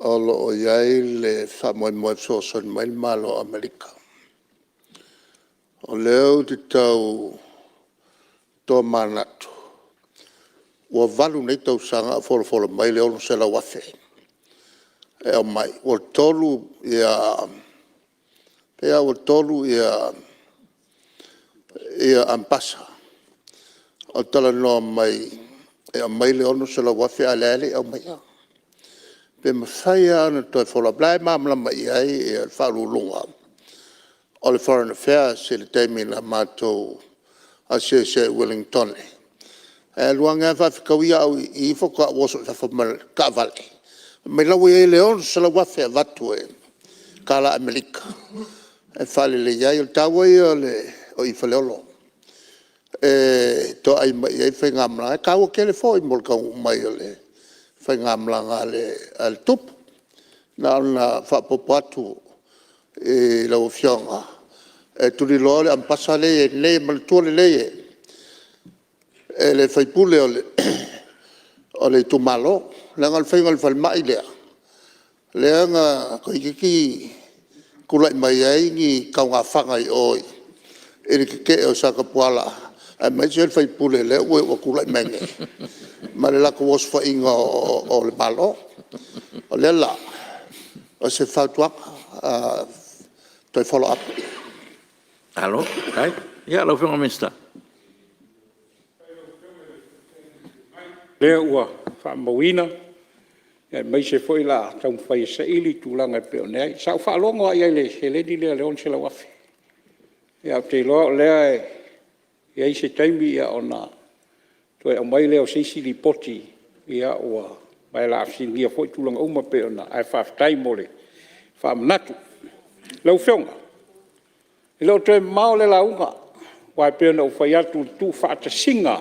o lo o iai le whamoe so son mai malo Amerika. O leo te tau tō manatu. Ua valu nei tau sanga a wholo mai leo no se la wafe. E o mai, o tolu ia ampasa. O tala no mai, e o mai leo no se la wafe a lele o mai. Pe mawhaia ana toi whola blai mamla mai ai e al whalulunga. O le Foreign Affairs se le teimi na mātou a se Wellington. E luanga whawhikawia au I whoka waso whawhamal ka vale. Mai lau e leon sa la wafe a vatu e kala Amerika. E whale le iai o tawa o I whaleolo. E to ai mai e whaingamla. E kaua kele fo I molka mai o le whaingamla ngā le al tupu. Na whapopo atu e lau fionga. E turi loa le ampasa le e malatua le e le whaipule o le tumalo. Le ngal whaingal whalmai lea. Le nga koikiki kulai mai ai ni kaunga whangai oi. E ni kike o sakapuala. E mai se whaipule le ue o kulai menge. Ma le lako was whainga o le malo. O le la. O se whautuaka. Toi follow up. Alo, kai? Ia, lau whionga Minister. Lea ua whaamawina, e mai se foi la tau whai sa ili tūlanga e peo nei. Sa whaalongo ai le se ledi lea leon se la wafi. Ia te loa lea e ai se taimi ia ona toi au mai leo seisi li poti ia ua mai la afsinia foi tūlanga uma peo na ai whaafitai mole whaamanatu. Lau whionga. I lau toi mao le launga wai peo na uwhai atu tu whaata singa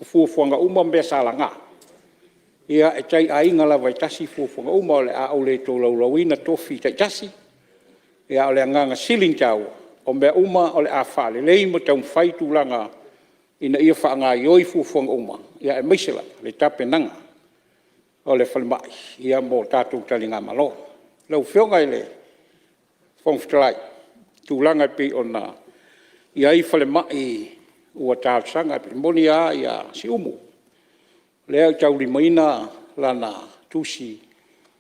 fuafuanga uma mea salanga. Ia e tai ainga la vai tasi fuafuanga uma o le a o le tō laulawina tofi tai tasi. Ia o le anganga siling tau o mea uma o le a whaale lei mo tau whai tūlanga ina ia whaanga ioi fuafuanga uma. Ia e maisela le tape nanga o le whalimai. Ia mo tātou talinga malo. Lau whionga i le whongwhtalai. Tūlanga pe o na ia i whalimai ua tāsanga pe moni a ia si umu. Lea tau limaina lana tusi.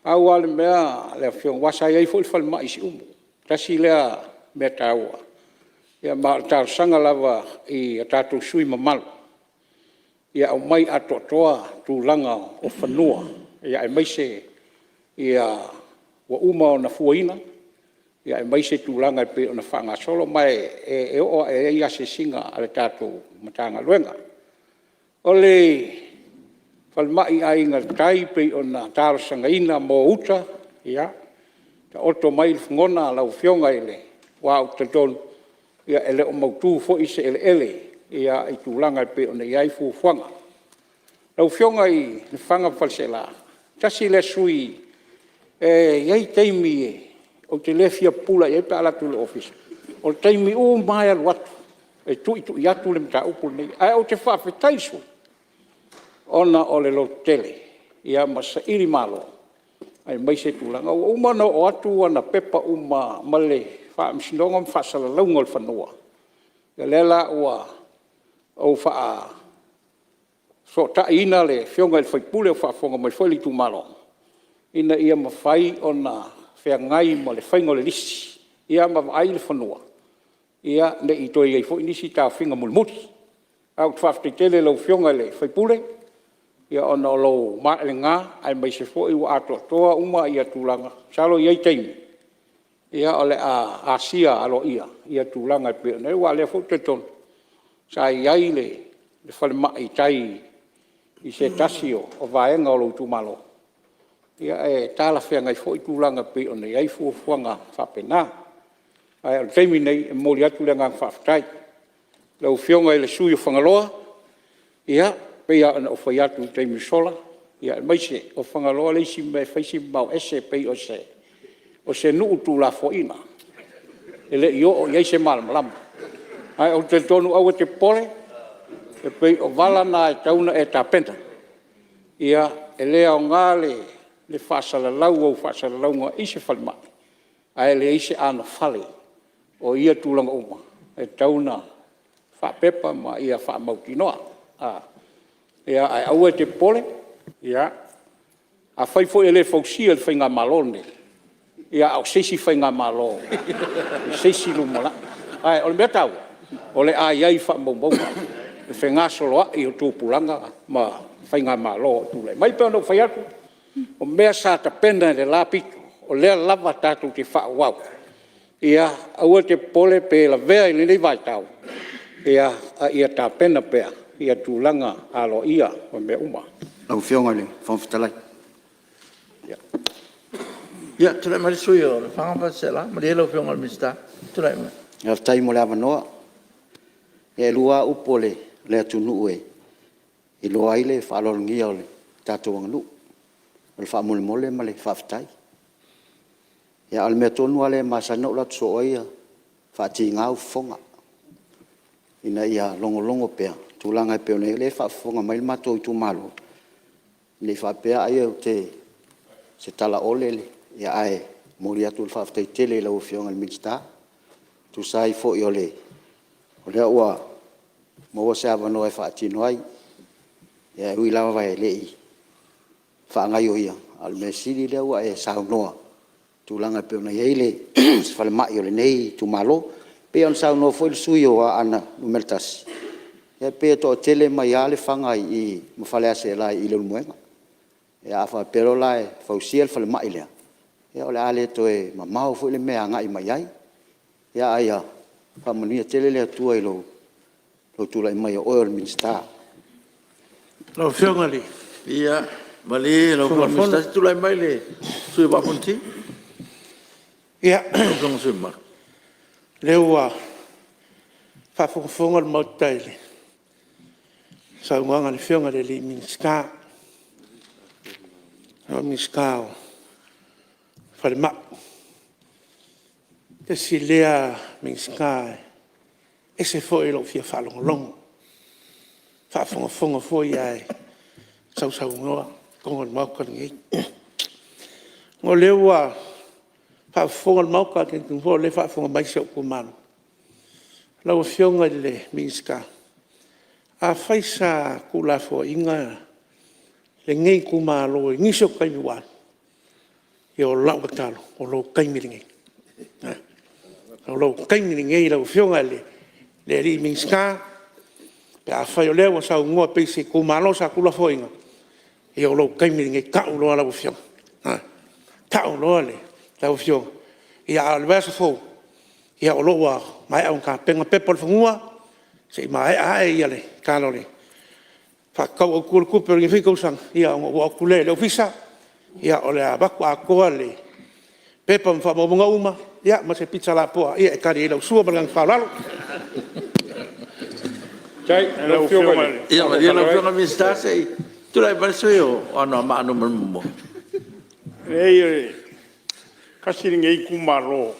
Au ale mea lea whiong wasa ia i whalimai si umu. Tasi lea mea tāua. Ia ma tāsanga lava I tātou sui mamalu. Ia au mai atotoa tūlanga o whanua. Ia e maise ia wa uma o na fuaina. Ia e mai se tūlanga e pe o na whanga solo mai e o e ia se singa ale tātou matanga luenga. O le whalmai a inga tai pe o na tārasanga ina mō uta, ia, ta oto mai le whangona lau whionga ele, wā o tatonu, ia ele o mautū fo i se ele, ia i tūlanga e pe o na iai fuwhanga. Lau whionga I le whanga whalsela, tasi le sui, iai teimi e, o te lefia pula e pe ala tu le office. O te taimi o mai alu atu. E tu I atu le mta upu nei. Ai o te whawhetaisu. Ona o le lotele. Ia masa iri malo. Ai mai se tūlanga. O umana o atu ana pepa uma male. Whaamsinonga mwhasala launga le whanua. Ia lela ua o wha so ta ina le whionga le whaipule o whaafonga mai whaili tu malo. Ina ia mawhai ona whea ngai mo le whaingo le lisi. Ia ma ai le whanua. Ia ne I toi gai fo inisi tā whinga mulmuti. Au twafte tele lau whionga le whaipule. Ia ona o lau maa le ngā. Ai mai se fo iwa ato toa uma ia tūlanga. Salo iai teimi. Ia o le a Asia alo ia. Ia tūlanga pe. Nei wa le fo te ton. Sa iai le whale mai tai I se tasio o vaenga o lau tūmalo. Ia e tāla whea ngai fo I tūlanga pe o nei ai fuafuanga whapena. Ai o teimi nei e mōri atu le ngang whawhtai. Lau whionga I le sui o whangaloa. Ia, pea ana o whai atu teimi sola. Ia, maise o whangaloa leisi me whaisi mau ese pei o se nuu tū la fo ina. E le I o iei se malamalama. Ai o te tonu au te pole. E pei o vala na e tauna e tā penta. Ia, e lea o ngā le le whaasalalau au whaasalalau ise whalimai. Ai le ise ana whale o ia tūlanga uma. E tauna whapepa ma ia whaamautinoa. Ia ai aua te pole, ia. A whaifo e le whausia le whainga malone. Ia au sesi whainga malo. Sesi lumala. Ai, o le mea tau. O le ai whaamaumbauma. Le whainga soloa i o tūpulanga ma whainga malo tūlei. Mai pēo nau whai aku. O mea sa ta pena le lapitu. O lea lava tātou te whaawau. Ia aua te pole pe la vea i le vai tau. Ia ta pena pea. Ia tūlanga alo ia o mea uma. Lau whionga le, whamwhitalai. Ya, tulai mari sui o, whangapa sela, mari elo whionga le minsta, tulai mari. Ia tai mo le awanoa. E lua upo le atunu ue. I loa i le whaalolongia o le tātou anganu. O le whaamole mole ma le whaafitai. Ia al mea tonu ale masana ula tso oia. Whaati ngau fonga. Ina ia longo pea. Tūlanga e peo le whaafonga mai le mato i tu malo. Le whaapea ai au se tala ole le. Ia ai mori atu le whaafitai tele lau whionga le minsta. Tu sai fo i ole. O lea ua maua se awanoa e whaatino ai. Ia ui lawa vai le i. Whaangai o ia. Al mea siri lea ua e saunoa. Tūlanga peo na iele. Whale mai o le nei tu malo. Pea on saunoa fo il sui o a ana numeltasi. Ia pea to tele mai ale whangai i mawhale ase lai i le umuenga. Ia awha pero lai fausia le whale mai lea. Ia ole ale to e mamau fo le mea ngai mai ai. Ia aia. Whamania tele lea tua i lo tūlai mai o oil minsta. Lau whionga li. Ia, mali lau whionga minsta, tulai mai le, sui wapunti. Ia, Lau whionga sui mar. leua whawhonga le mautaile. Sa unga le whionga le li minska. O minska o whare mak. Te si lea minska e se fo e lo fia whalongolongo. Whawhonga fo i ai. Sau ngoa, kongo le mauka ni ei. Ngo leua whawhonga le mauka ke tungho le whawhonga mai se o kumano. Lau whionga le minska. A whaisa kula fo inga le ngei kumalo i ngiso kaimi wan. I o lau katalo, o lo kaimi ringei. O lo kaimi ringei lau whionga le li minska. Pe a whai o leo sa ungoa peisi kumalo sa kula fo inga. I o lo kaimi ringei ka uloa lau whionga. Ka uloa le lau whionga. I a alwesa fo. I a o loa mai au ka penga pepol whangua. Se mai ai ia le kalo le. Whakau o kua kupe ringi whikau sang. Ia o ngā kule leo visa. Ia o le a baku a koa le. Pepa mwha mamunga uma. Ia ma se pizza la poa. Ia e kari e lau sua marangang whalalo. Jai, lau whionga. Ia, mari lau whionga minsta se, tulai mari sui o, ana maanu manumo. Ei, kasiringa i kumaro.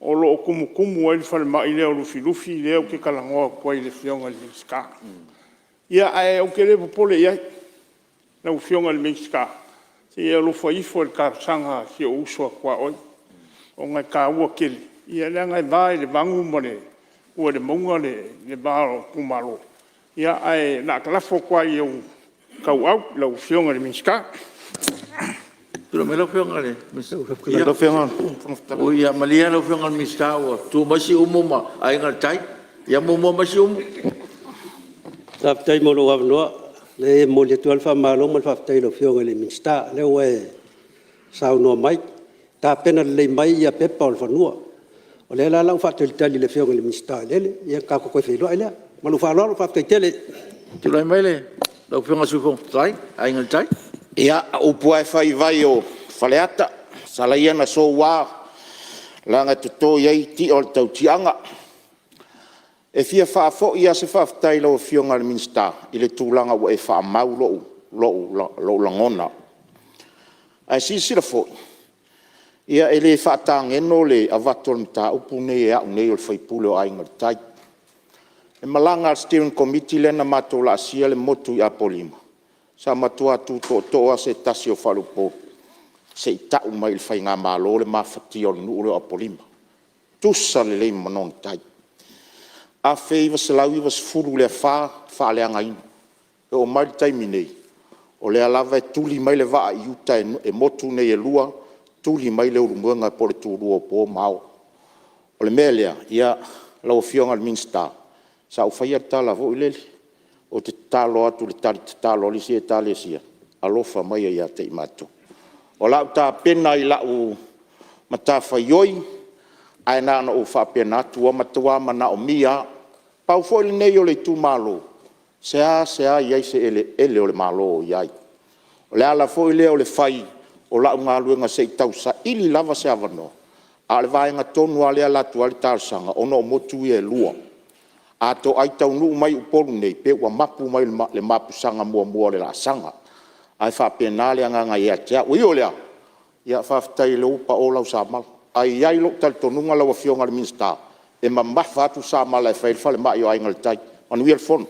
O lo kumu ai le whale mai leo lufi leo ke kalangoa kua i le whionga le minska. Ia ai o ke le popole iai, na whionga le minska. Se ia lo whaifo le kārsanga si o usua kua oi. O ngai ka ua kele. Ia le ngai vai le vangu ma le ua le maunga le baro kumaro. Ia ai na kalafo kua i au kau au la whionga le minska. Tula me lau whionga le. Lau whionga. O ia malia lau whionga le minsta o. Tu masi umu ma ai ngal tai. Ia mumu masi umu. Whaafitai mo lo wawanoa. Le mo le tual whamalo mo le whaafitai lo whionga le minsta. Le ue saunoa mai. Tā pena le mai ia pepa o le whanua. O le la lau whaatalitali le whionga le minsta. Lele, ia kako koe whailua ele. Malu whaaloa lo whaafitai tele. Tula mai le. Lau whionga sufong tai. Ai ngal tai. Ia upua e whai vai o whaleata, salaia na so wā, langa te tō iei ti o le tautianga. E fia whaafo ia se whaafitai lau whionga le minsta, i le tūlanga ua e whaamau lo langona. Ai sisira fo, ia e le whaatangeno le avato le mta upu nei e au nei o le whaipule o ainga le tai. E malanga al steering committee le na mato la asia le motu i apolima. sa matua tu to se tasio falupo se ta mai fai nga malo le mafati o nu o polima tu sa le manon tai a fei was lawi was furu le fa le anga in o mai tai minei o le alava tuli mai le va yuta e motu nei e lua tuli mai le urunga po le tu o po mau o le melia ia la ofionga al minsta sa o fai tala vo le o te talo atu le talo li se tale sia alofa mai ia te mato o la ta pena i la u mata faioi ai na o fa pena tu o matua mana o mia pau foi le nei o le tu malo sea ia se ele o le malo ia o le ala foi le o le fai o la nga luenga se tau sa ili lava se avano a le vaenga tonu ale ala tu ale tarsanga ono motu e lua a to ai tau nu mai upolu nei pe wa mapu mai le mapu sanga mua le la sanga ai fa penale nga ia tia ui olea ia fa tai lo pa ola sa mal ai ai lo tal tonu nga lo fionga le minsta e mamma fa tu sa mal e fa le mai ai ngal tai on wir fon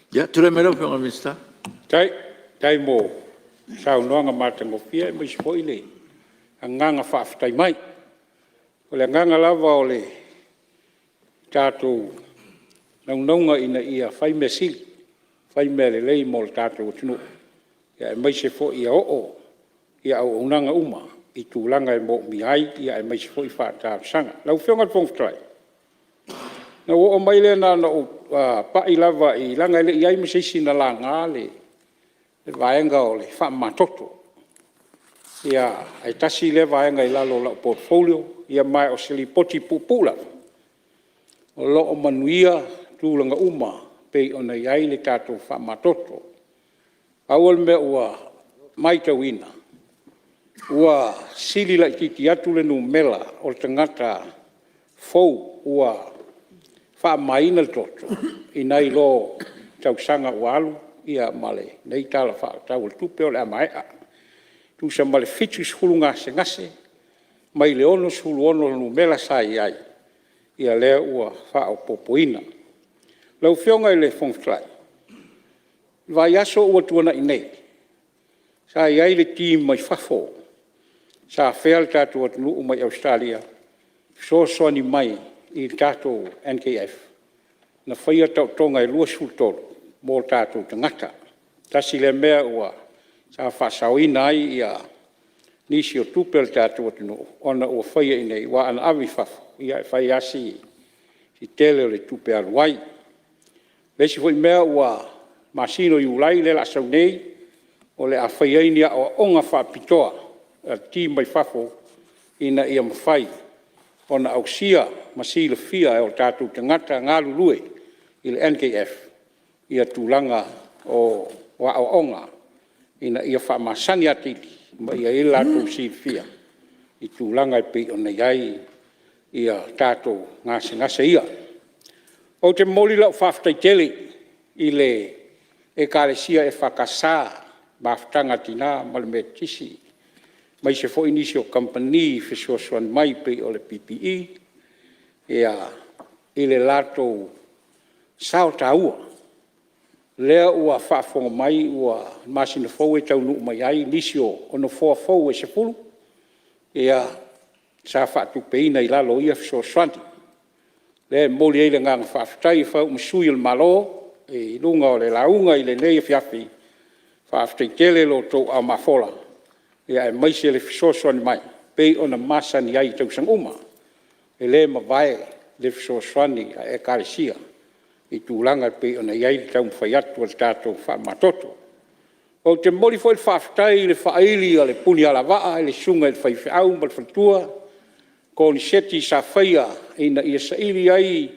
Ya, tu le mero fionga minsta. Tai mo sau noanga matango fia mo spoile anganga fa tai mai o le nganga lava o le tatou nonga ina ia fai mesil fai mele lei mo le tatou tunu ia mai se fo ia o ia o unanga uma i tūlanga e mo mi ai ia mai se fo i fa ta sanga lau fionga fong trai na o mai le na o pa i lava i langa le ia mi se sina langa le vaenga o le fa matoto ia ai tasi le vaenga i lalo la portfolio ia mai o sili poti pupula o lo manuia tūlanga uma pe ona iai le tatou fa matoto awal me ua mai tawina ua sili la kiki atu le numela o tangata fou ua fa maina le toto inai lo tausanga walu ia male nei tala fa tau tupe o le mai tu sa male fitu skulunga se ngase mai le ono sulu ono no mela sai ai ia le ua fa o popoina lau fionga le fongfly vai aso ua tuana inei sa ai le team mai fafo sa fel tatu at nu mai Australia so ni mai i tatu NKF na faia tau tonga i lua sultoro mo tātou tangata. Tasi le mea ua sa whasawina ai ia nisi o tupel tātou atino ona ua whaia inei wa ana awi whafo ia e whai asi si tele o le tupe aluai. Lesi fwoi mea ua masino i ulai le la sau nei o le a whaia inia o onga whapitoa a ti mai whafo ina ia mawhai ona au sia masila fia e o tātou tangata ngālu lue i le NKF ia tūlanga o onga ina ia whamasani atili ma ia i lātou silfia i tūlanga i pe o nei ai ia tātou ngase ia. O te moli lau whaftai tele i le e kālesia e whakasā maftanga tina ma le me tisi mai se fo inisi o company fesoasuan mai pe o le PPE ia i le lātou sao tāua lea ua whaafonga mai ua masina fau e tau nuu mai ai nisio ono foa fau e se pulu ia sa whaatu peina i lalo ia so swanti le moli eile nganga whaafitai whau msui il malo e lunga o le launga i le nei fiafi whaafitai tele lo tau a mafola ia e maise le fisoswani mai pei ona masani ai tau sang uma e le mawai le fisoswani e kāresia i tūlanga pe ona iai tau mwhaiatu al tātou whaamatoto. O te mori foi le whaafitai, le whaaili, le puni ala waa, le sunga, le whaiwhiau, ma le whatua, ko ni seti sa whaia, ina ia sa ili ai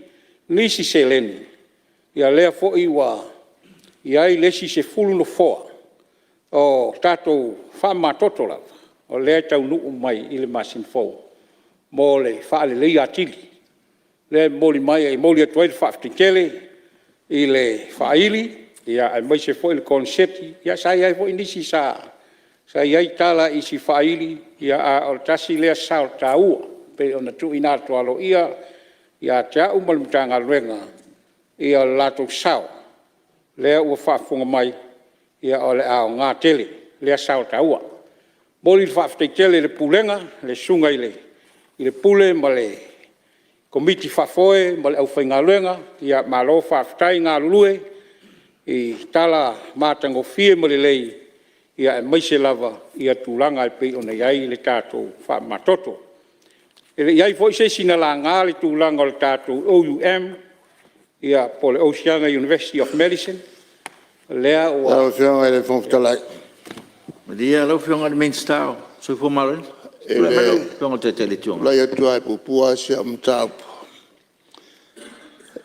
nisi se leni. Ia lea fo iwa, iai lesi se fulu no foa, o tātou whaamatoto la, o lea tau nuu mai i le masin fau, mo le whaale lei atili. Le moli mai e moli atuai le whaafitikele i le whaaili, ia ai mai se fo i le konsepti, ia sa iai fo inisi sa iai tala i si whaaili, ia a o tasi lea sao tā ua, pe ona tu inato alo ia te au malimutanga luenga, ia lato sao, lea ua whaafonga mai, ia ole ao ngā tele, lea sao taua. Moli le whaafetai tele le pulenga, le sunga i le pule ma le komiti whafoe, ma le au whaingaluenga, ia malo whaafetai ngā lulue, i tala mātango fie ma le lei, ia e maise lava, ia tūlanga e pei ona iai le tātou whaamatoto. E le iai foi se sina la ngā le tūlanga o le tātou OUM, ia po le Oceania University of Medicine, lea o... Lau whianga e le whomtalai. Maria lau whianga le main style. Soi fo maroin. Lau whianga te tele tuanga. Lai atua e pupua se amtaupu.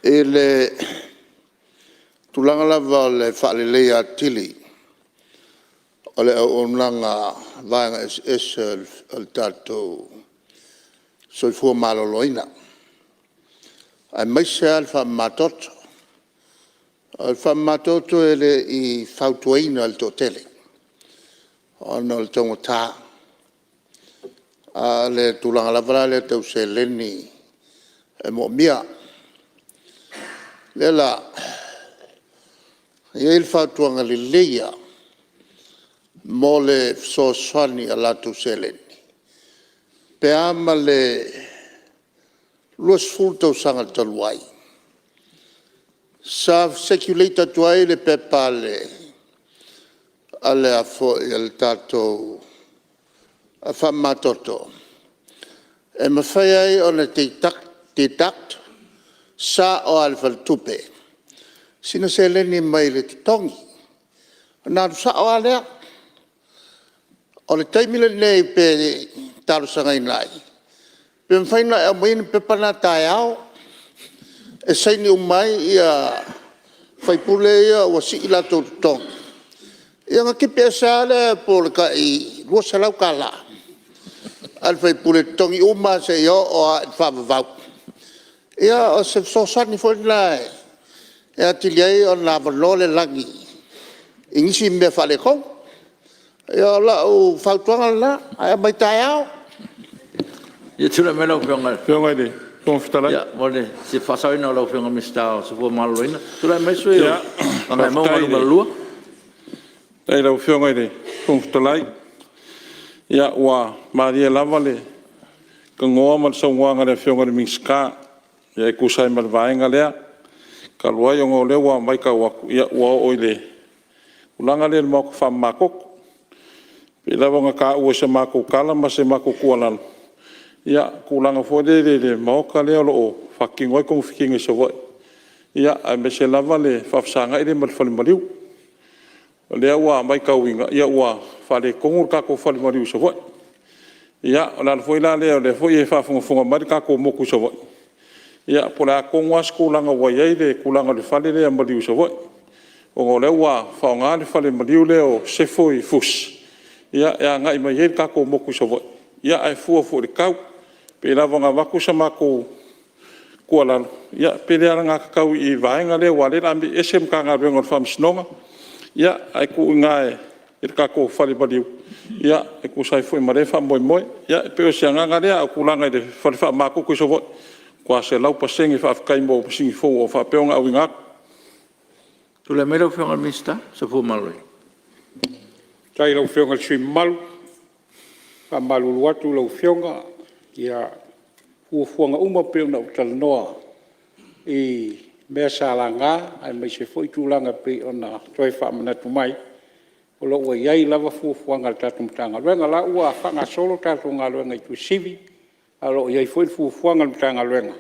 E le tulanga lava o le whaalelei a tili. O le au omlanga vaenga al tātou soifua maloloina. Ai maise al whaamatoto. Al whaamatoto e le I whautuaina al tōtele. Ono le tongo tā. A le tulanga lava le tau se leni e mo mia. Le la, ia il whautuanga le leia mo le soswani a latu se leni. Pe ama le luas fultau sanga taluai. Sa seculata tuai le pepa le ale a fo il tato a whamatoto. E mawhai ai o na te takt sa o alfa tupe. Sina se leni mai le tongi. Nā sa o alea. O le taimile nei pe taru sangai nai. Pe mwhaina e mwini pe pana tae au. E saini umai ia whaipule ia wa si ila tō tongi. Ia ngā ki pesa le po le ka I lua salau ka la. Al whaipule tongi uma se yo o a whavavau. Ia o se sosani fo nai. Ia tiliai o nā vanole langi. Ingisi mea whale kou. Ia la o whautuanga la. Ia mai tae au. Ia tūra me lau whianga. Whianga i le, whomtalai. Ia, mole, se whasawina lau whianga mistao, se fua maluina. Tūra me sui o. Angai mau malunga lua. Ei lau whianga i le, whomtalai. Ia ua Maria lava le. Ka ngoa mal sa nguanga le whianga le mingska. Ia e kusai mal vaenga lea. Ka luai o ngō lewa mai ka waku. Ia ua oi le. Ulanga le mako whamakok. Pe lava ngā ka ua se mako kala ma se mako kualalo. Ia kulanga fode le maoka lea lo o whakingoi kong whikingi sa wai. Ia ai me se lava le whafsanga i le malwhalimaliu. Lea ua mai ka uinga. Ia ua whale kongur kako whalimaliu sa wai. Ia o foi la lea le foi e whafunga mari kako moku sa wai. Ia po le a kongwas kulanga wai ei le kulanga le whale lea maliu sa wai. O ngō lea ua whaonga le whalimaliu lea o sefo I fus. Ia e ngai mai ei kako moku sa wai. Ia ai fua fu le kau. Pe lava ngā waku sa mako kualalo. Ia pe lea ngā kakau I vaenga lea wale la mi esem ka ngā renga whamsinonga. Ia ai ku ngae I kako whalibaliu. Ia e ku sai fu I marefa moi moi. Ia pe o sia nganga lea au kulanga I le whalifa mako kui sa voi. Kua se lau pasengi whaafkai mo pasengi fōu o whapeonga au ingak. Tūla me lau whianga mista, sa fua malui. Tai lau whionga sui malu. Ka malu watu lau whionga. Ia fuafuanga uma peona o talanoa. I mea sāla ngā. Ai mai se fwoi tūlanga pe ona toi whaamanatu mai. O lo ua iai lava fuafuanga le tātum tanga. Luenga la ua whanga solo tātum ngā luenga I tu sivi. A lo iai fwoi fuafuanga le tanga luenga.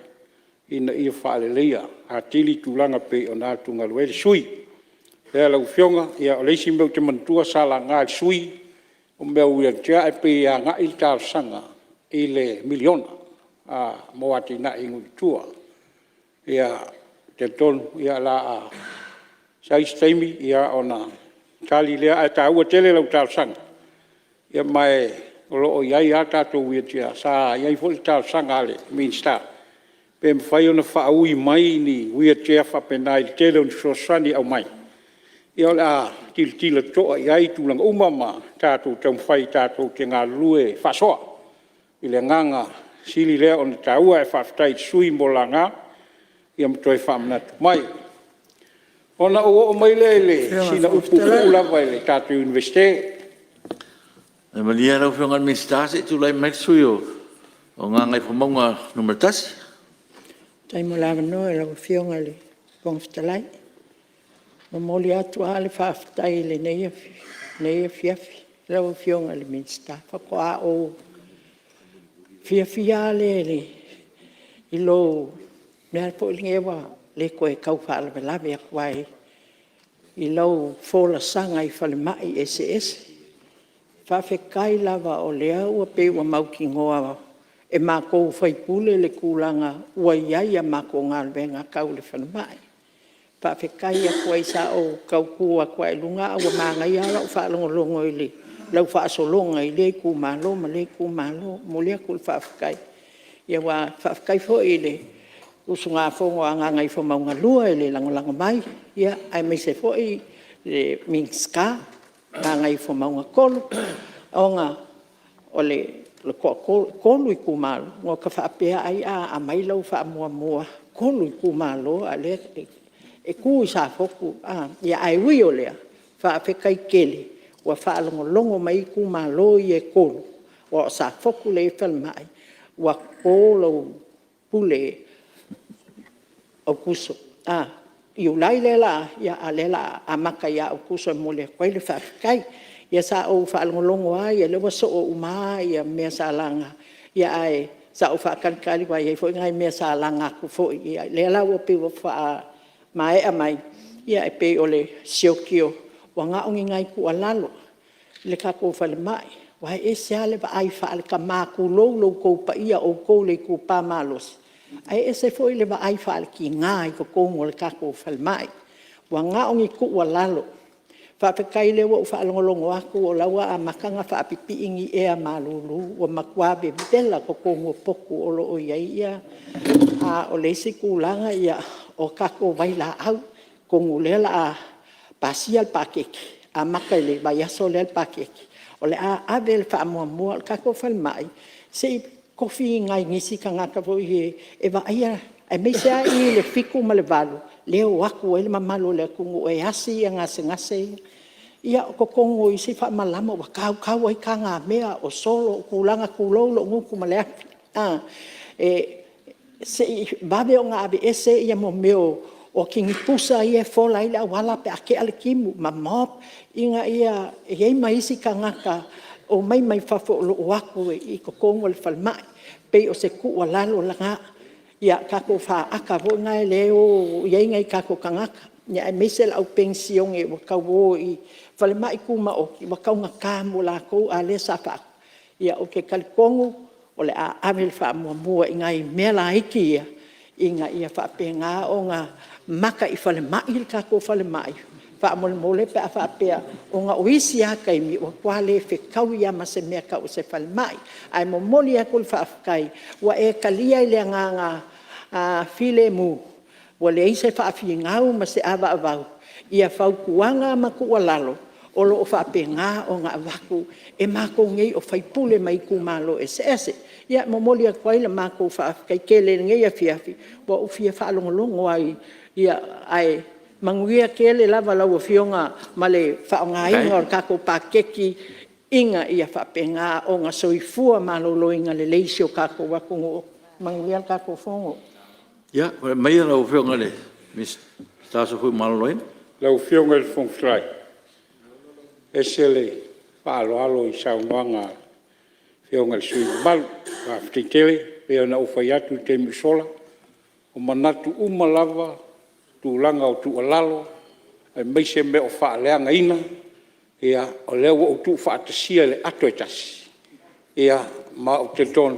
Ina ia whaalelea. A tili tūlanga pe ona tunga luenga sui. Lea lau whionga. Ia o leisi meu te mantua sāla ngā sui. O meu ia tia e pe a ngā I tār sanga. I le miliona. Mo ati na ingu tua. Ia te tonu. Ia la a saistaimi. Ia ona tali lea a tā ua tele lau tār sanga. Ia mai o loo iai a tātou ia tia. Sa iai fo I tār sanga ale. Mean star. Pe mwhai ona whaui mai ni uia tia whapenai tele on sosani au mai. Ia la tila toa iai tūlanga umama tātou tau mwhai tātou te ngā lue whasoa. I le nganga sili lea o na tāua e whawhtai sui mo la ngā. Ia mtoi whamanatu mai. Ona o mai le sina upu ula vai le tatu universite. E malia rau whionga minister se tu lai maksui o ngā ngai whamaunga numero tasi. Tai mo lava no e lau whionga le pongfitalai. Ma moli atu a le whaafitai le neia fiafi. Lau whionga le minister. Whakoa o fiafia le i lo mea po ilingewa le koe kau whaala me lawe a kwai. I lau whola sanga i whale mai SS. Whawhekai lava o lea ua pe ua mauki ngoa e mako whaipule le kulanga ua iaia mako ngā venga kau le whale mai. Whawhekai a kwai sa o kau kua kwai lunga ua mangai ala o whaalongolongo i le. Lau whaasolonga i le kumalo ma le kumalo mo lea kul whawhekai. Ia wa whawhekai fo i le usunga fongo a ngā ngai whamaunga lua i le langolanga mai. Ia ai me se fo i le Minska. Ngā ngai whamaunga kolu, o ngā o le kolu i kumalo, ngō ka whaapea ai a mai lau whaamua mua, kolu i kumalo, a le e ku i sa foku, ia ai ui o lea, whaapekai kele, ua whaalongolongo mai i kumalo i e kolu, o sa foku le whalmai, ua kolo pule o kuso, Iu lai lela, ia a lela a maka ia o kuso e mole koe le whaafikai. Ia sa o whaalongolongo a, ia lewa so o uma, ia mea sa langa. Ia ai, sa o whaakalikali wa, ia fo ngai mea sa langa ku fo. Ia lela o pe o wha mai a mai. Ia e pe o le siokio. Wa ngā ongi ngai ku alalo. Le kako whale mai. Wa e sea le wa ai whaale ka māku lou kou pa ia o kou le ku pā mālosi. Ai e se foi le va ai fal ki nga i ko kongo le kako fal mai wa nga ongi ku wa lalo fa pe kai le wa fa longo aku o lawa a makanga fa pipi ingi e a malulu wa makwa be bela ko kongo poku o lo o ia a o le se ku langa ia o kako vai la au kongo le la pasial pakeki a makale va ya so le pakeki o le a bel fa mo kako fal mai se kofi ngai ngisi ka ngaka vo e va ia e me sea i le fiku ma le valu le o aku ele mamalo le kungu e asi ngase ia ko kongo i se fa malama wa kau ai ka nga mea o solo kulanga kulolo nguku ma le se babe o nga abe ese ia mo meo o kingi pusa ia fola ila wala pe ake ale kimu ma mop inga ia e mai isi ka ngaka o mai fafo lo waku i ko kongo le falmai pe o se ku wala lo langa ia kako fa aka vo ngai le o ia ngai kako kangaka ia mesel au pension e wa kawo i falmai ku ma o wa ka nga ka mo la ko ale sa fa ia o ke kalkongo o le a avel fa mo ngai mela iki inga ia fa penga o nga maka i falmai kako falmai fa mole pe fa pe o nga oisia kai mi o kwale fe kau ia ma se me ka o se falmai ai mo moli akul fa kai wa e kalia le nga file mu wa le se fa fi ngau ma se ava ia fa kuanga ma ku walalo o lo fa pe nga o nga waku e ma ko ngei o fa pule mai ku malo ss ia mo moli akul le ma ko fa kai kele ngei fiafi wa o fia fa longo ai ia ai manguia kele lava lau fionga male whaongai ngor kako pakeki inga ia whapenga o ngā soifua malolo inga le leisio kako wakungo manguia kako fongo. Ia, mai lau fionga le, Miss Taso hui malolo in? Lau fionga le fongfrai. Ese le whaaloalo i saunoanga fionga le sui malu a whitele pea na ufaiatu te misola o manatu umalava tulanga o tu alalo e mai se me o fa leanga ina ia o leo o tu fa tasia le ato etasi ia ma o te ton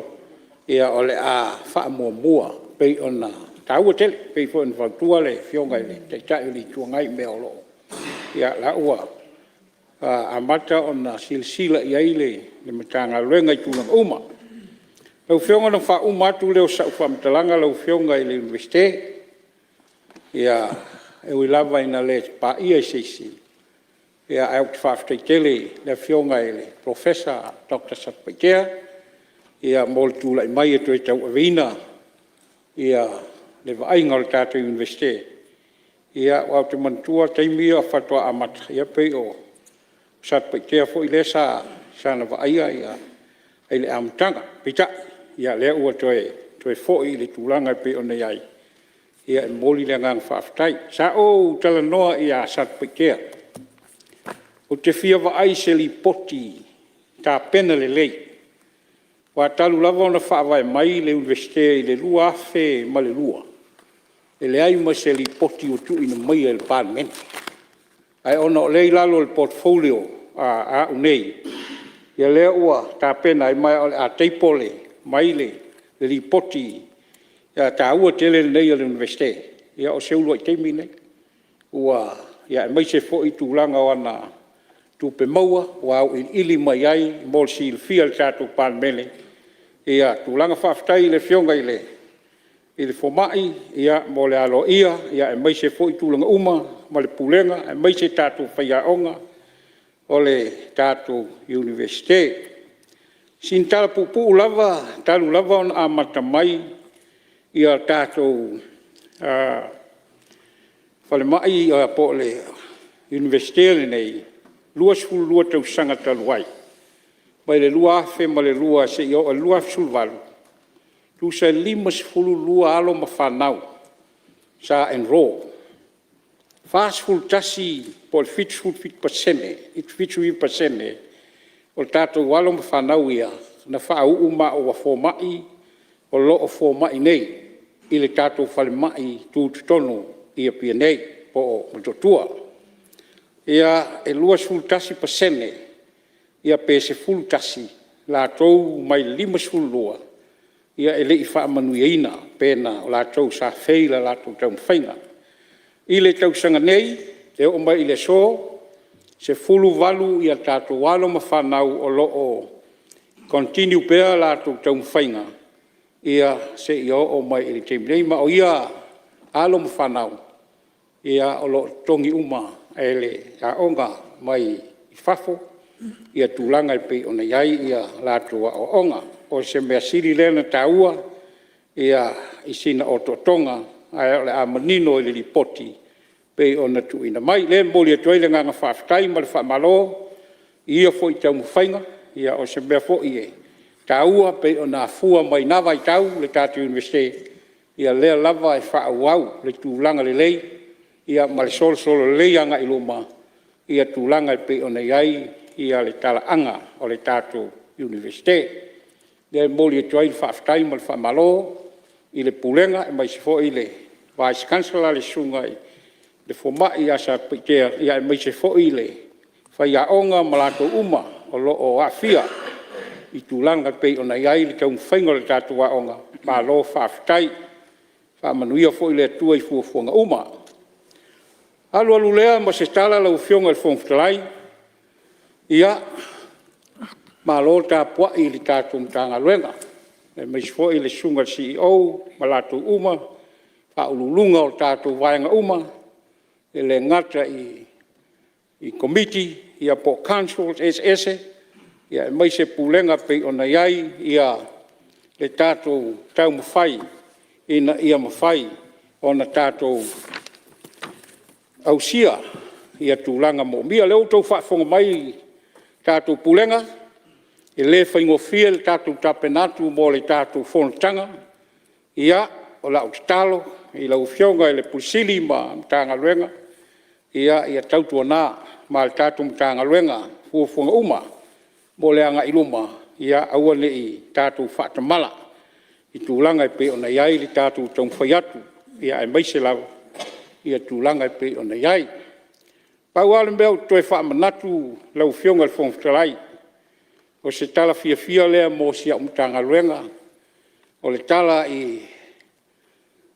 ia o le a fa mua pe ona tau te pe fo en fa tua le fionga le te tai li tuangai me o lo ia la ua a mata ona silsila ia ile le matanga luenga i tulanga uma lau fionga na fa uma tu leo sa ufa mtalanga lau fionga i le universite ia e ui lava ina le pa ia sisi ia au te whawhitele le fionga e le professor Dr. Satpaitea ia mol tu lai mai e tue tau avina ia le vainga o le tātou universite ia wa te mantua te mia fatua amata ia pe o sat pe ke fo ile sa na va ia ele amtanga pita ia le ua toe fo ile tulanga pe ona ai ia moli le ngang faftai sa o tala noa ia sat pe ke o te fia va ai se li poti ta pena le lei wa talu lava ona fa vai mai le universite le lua fe ma le lua ele ai ma se li poti o tu ina mai el parliament ai ona le lalo el portfolio a unei ia le ua ta pena ai mai a teipole mai le li poti ia ta ua tele nei le universite ia o se ulu te mine ua ia mai se fo i tulanga ona tu pe maua wa ili mai ai mo si fiel tatu pan mele ia tulanga faftai le fionga ile fomai ia mo le alo ia mai se foi tulanga uma ma le pulenga mai se tatu faia onga o le tatu universite sin tala pupu lava talu lava on amata mai ia tatu fale mai po le universite nei luas fulu lua tau sanga taluai. Mai le lua afe ma le lua se o lua sulvalu. Tu sa limas fulu lua alo ma whanau. Sa enroll. Fast full tasi po le fitu fit pasene. It fitu i pasene. O tato walo ma whanau ia. Na wha uma o wa fomai. O lo o fomai nei. I le tato whale mai tu tutonu ia pia nei. Po o matotua. Ia e lua sultasi pasene, ia pese fultasi, la tau mai 5 lua, ia e lei wha manuiina, pena la tau sa feila la tau tau mwhainga. I le tau sanga nei, te o mai i le so, se fulu valu ia tātou walo ma whanau o loo, continue pea la tau tau mwhainga, ia se i o mai i le teim nei, ma o ia alo ma whanau, ia o loo tongi uma, ele a onga mai i fafo ia tulanga i pe ona iai ia latua o onga o se mea siri lena taua ia i sina o totonga ai ole a manino i li poti pe ona tu ina mai le moli e toile nganga whaftai ma le whamalo ia fo i tau mwhainga ia o se mea fo i e taua pe ona fua mai nawa i tau le tatu universite ia lea lava e whaauau le tulanga le lei ia male solo le anga iluma ia tulanga pe ona iai ia le talaanga o le tatu universite le moli toi faftai mal famalo i le pulenga e mai sifo i le vice chancellor le sungai le foma ia sa pite ia mai sifo i le faia onga malato uma o lo o afia i tulanga pe ona iai le tau whainga le tatu wa onga malo faftai fa manuia fo i le tua i fuafuanga uma alu lea ma se tala lau fionga le fonfutalai ia ma lo ta pua i li tātou mtanga luenga le meisfo i le sunga CEO ma latu uma fa ululunga o tātou vaenga uma le ngata i committee ia po council SS ia mai se pulenga pe ona iai ia le tātou tau mawhai ina ia mawhai ona tātou au sia ia tulanga mo mia leo tau whaafonga mai tātou pulenga e le whaingofia le tātou tapenatu mo le tātou whonatanga ia o lau talo i lau fionga i le pusili ma mtanga luenga ia tautua nā ma le tātou mtanga luenga fuafonga uma mo le anga iluma ia aua le i tātou whaatamala i tulanga i pe ona iai le tātou tau whaiatu ia e maise lau ia tulanga pe ona iai. Pau ale mbeo toe whaamanatu lau fionga le fonfutalai. O se tala fia lea mo sia umtanga luenga. O le tala i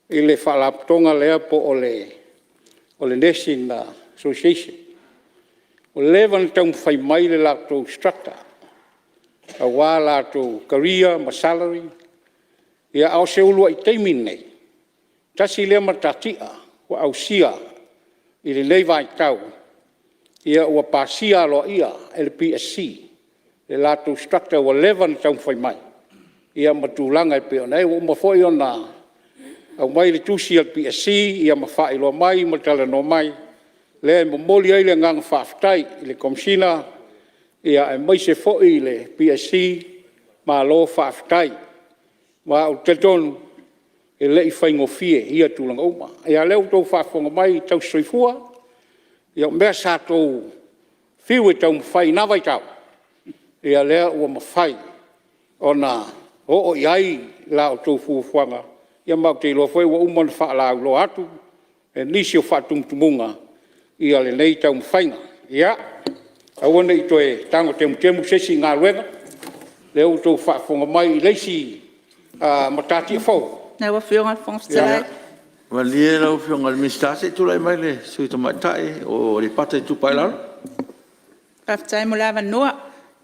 le whaalaptonga lea po o le Nursing Association. O le levan tau mwhai mai le lato structure. A wā lato career ma salary. Ia au se ulua i teimin nei. Tasi lea matatia. Wa au sia i le lei tau ia ua pasia lo ia LPSC le lato structure wa levan tau whai mai ia matulanga i pe ona e ua mafoi ona au mai le tusi al PSC ia mawhai loa mai ma tala no mai le momoli ai le ngang whaftai i le komsina ia e mai se foi le PSC ma lo whaftai ma au te tonu e le i whaingo fie ia tūlanga uma ia leo tau whafonga mai tau soifua ia mea sa tau whiu e tau mwhai na vai tau ia lea ua mawhai ona o iai la o tau fuafuanga ia mau te loa whai ua umana whaalau lo atu e nisi o whaatumutumunga ia le nei tau mwhainga ia awana i toe tango temu sesi ngā luenga leo tau whaafonga mai i leisi matati a whau na wa fionga fongstrai wa lie lau fionga le mistase tu lai mai le sui to mai tai o le pata tu pai lau Paftai mo lava noa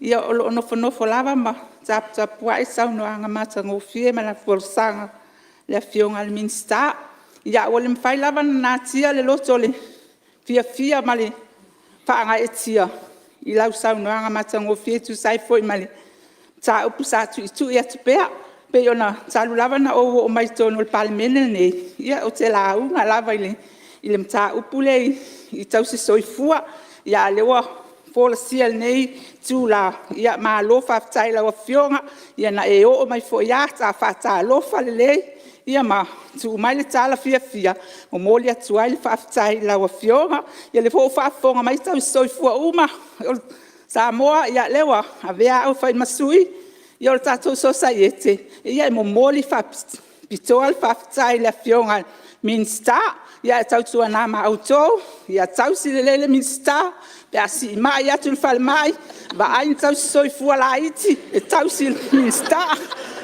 ia o lo no lava ma tap wa sau no anga mata ngo fie ma la forsanga le fionga le minsta ia o le mfai lava na tia le loto le fia mali fa anga etia i lau sau no anga mata ngo fie tu sai foi mali ta upu sa tu ia tu pea pe ona salu lava na o mai tono le palmene ne ia o te la unga lava ile mta upule i tau se soifua ia le wa fola sial nei tu la ia ma lo fa tai la fionga ia na e o mai fo ia ta fa ta lo fa le ia ma tu mai le tala fia o molia tu ai fa tai la fionga ia le fo fa fonga mai tau soifua uma sa moa ia lewa avea o fa masui ia o tatou society ia mo moli fa pitol fa tai la fionga minsta ia tau tu na ma auto ia tau si le minsta pe asi mai ia tu fal mai ba ai tau soi fu la iti e tau si minsta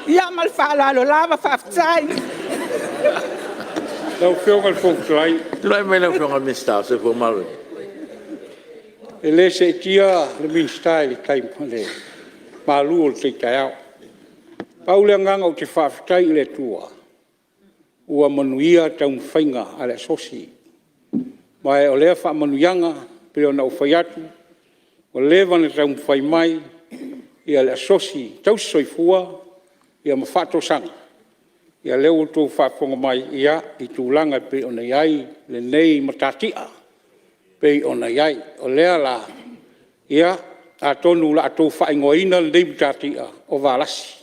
ia mal fa la lo lava fa tai lau fionga le fongtrai tu lai mai lau fionga minsta se fu mal e le se tia le minsta i kai le malu o te tau paule nganga o te whaftai le tua ua manuia tau whainga ale sosi mai o lea wha manuianga pe ona o whai atu o lewa na tau whai mai i ale sosi tau soifua ia ma whato sanga ia leo tō whafonga mai ia i tūlanga pe ona iai le nei matatia pe ona iai o lea la ia a tonu la tō whaingoina le nei matatia o valasi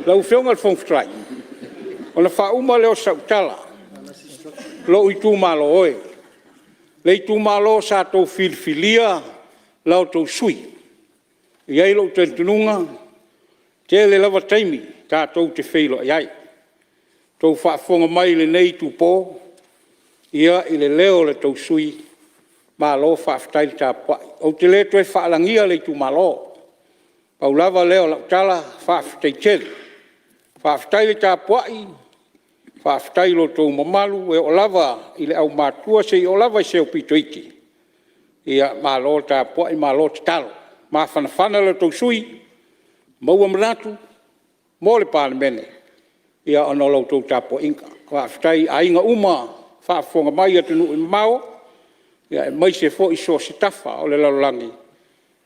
lau whionga le fongstrai ona whauma leo sautala lo i tū malo oe le i tū malo sa tō filfilia lau tō sui iai lo te tununga te le lava taimi tā tō te wheilo iai tō whaafonga mai le nei tū pō ia i le leo le tō sui malo whaaftai tā pai o te le toi whaalangia le tū malo pau lava leo lau tala whaaftai tele whaaftai le tā pai whaaftai lo tō mamalu e o lava i le au mātua se i o lava i se o pito iti ia malo tā pai malo te talo ma whanawhana le tō sui maua manatu mo le pālemene ia ono lau tō tā pai inga whaaftai a inga uma whaafonga mai atu nu i mao ia e mai se fo i so si tafa o le lalolangi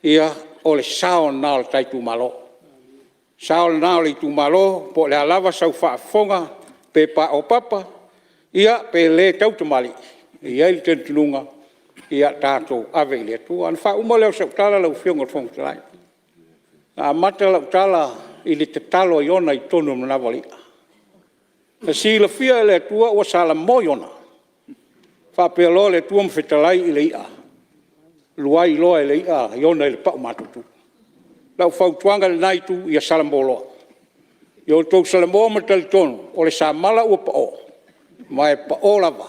ia o le sao nā le taitu malo sao le nā le tu malo po le alava sau whaafonga pe pa o papa ia pe le tautamali ia i te tununga ia tātou ave i le atua an wha uma leo sau tala lau whionga fongtalai a mata lau tala i le te talo i ona i tonu manawali na si la fia le atua ua sala moi ona wha pe alo le atua mwhetalai i le ia luai loa i le ia i ona i le pau matutu lau whautuanga le naitu i a salamboloa yo tau salamo matal tonu o le samala ua pao mai pao lava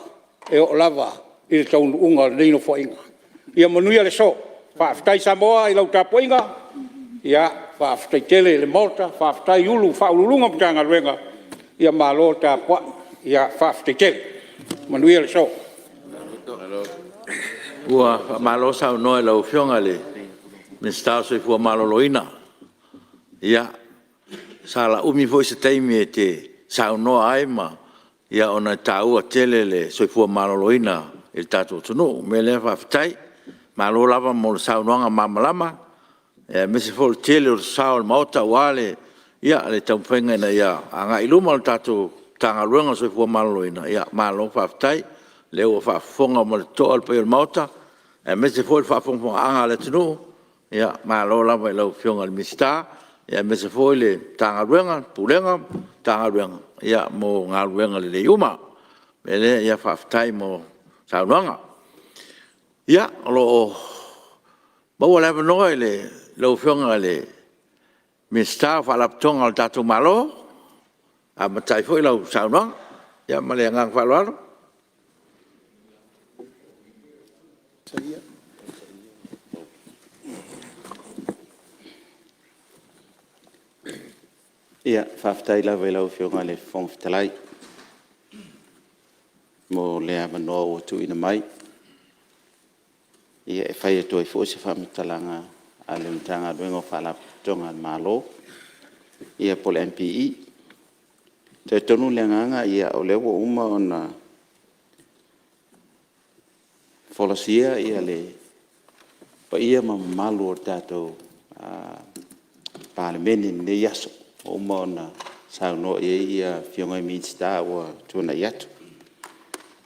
e o lava i le taunu unga le neino foinga ia manuia le so whaaftai Samoa i lau tapoinga ia whaaftai tele le Malta whaaftai ulu whaululunga mtanga ruenga ia malo tapoa ia whaaftai tele manuia le so ua malo sau noe lau fionga le minsta so fua malo loina ia sala umi foi se taimi e te sau noa aima ia ona taua tele le soifua maloloina e tatou tunu me le whaftai malo lava mo le sau noanga mamalama e me se fol tele o sau le maota wale ia le taupwenga na ia anga iluma le tatou tanga luenga so fua maloina ia malo faftai le o fafonga mo to al pe mota e me se foi fafonga anga le tunu ia malo la vai lo fionga mista ia me se foi le tanga luenga pulenga tanga luenga ia mo nga luenga le yuma ele ia faftai mo saunanga ia lo ba wala no le lo fionga le mista falaptonga al tatu malo a matai foi lau sao no ya male ngang fa lo ia faftai la vela fionga le fong fitalai mo le amano o tu ina mai ia e fai to e fo se fa mitalanga ale mtanga bengo fala tonga malo ia pol MPE te tonu le nganga ia o le wo uma ona folosia ia le pa ia malu o tato parlemeni ne yaso uma ona sauno ia fionga minsta o tuna yatu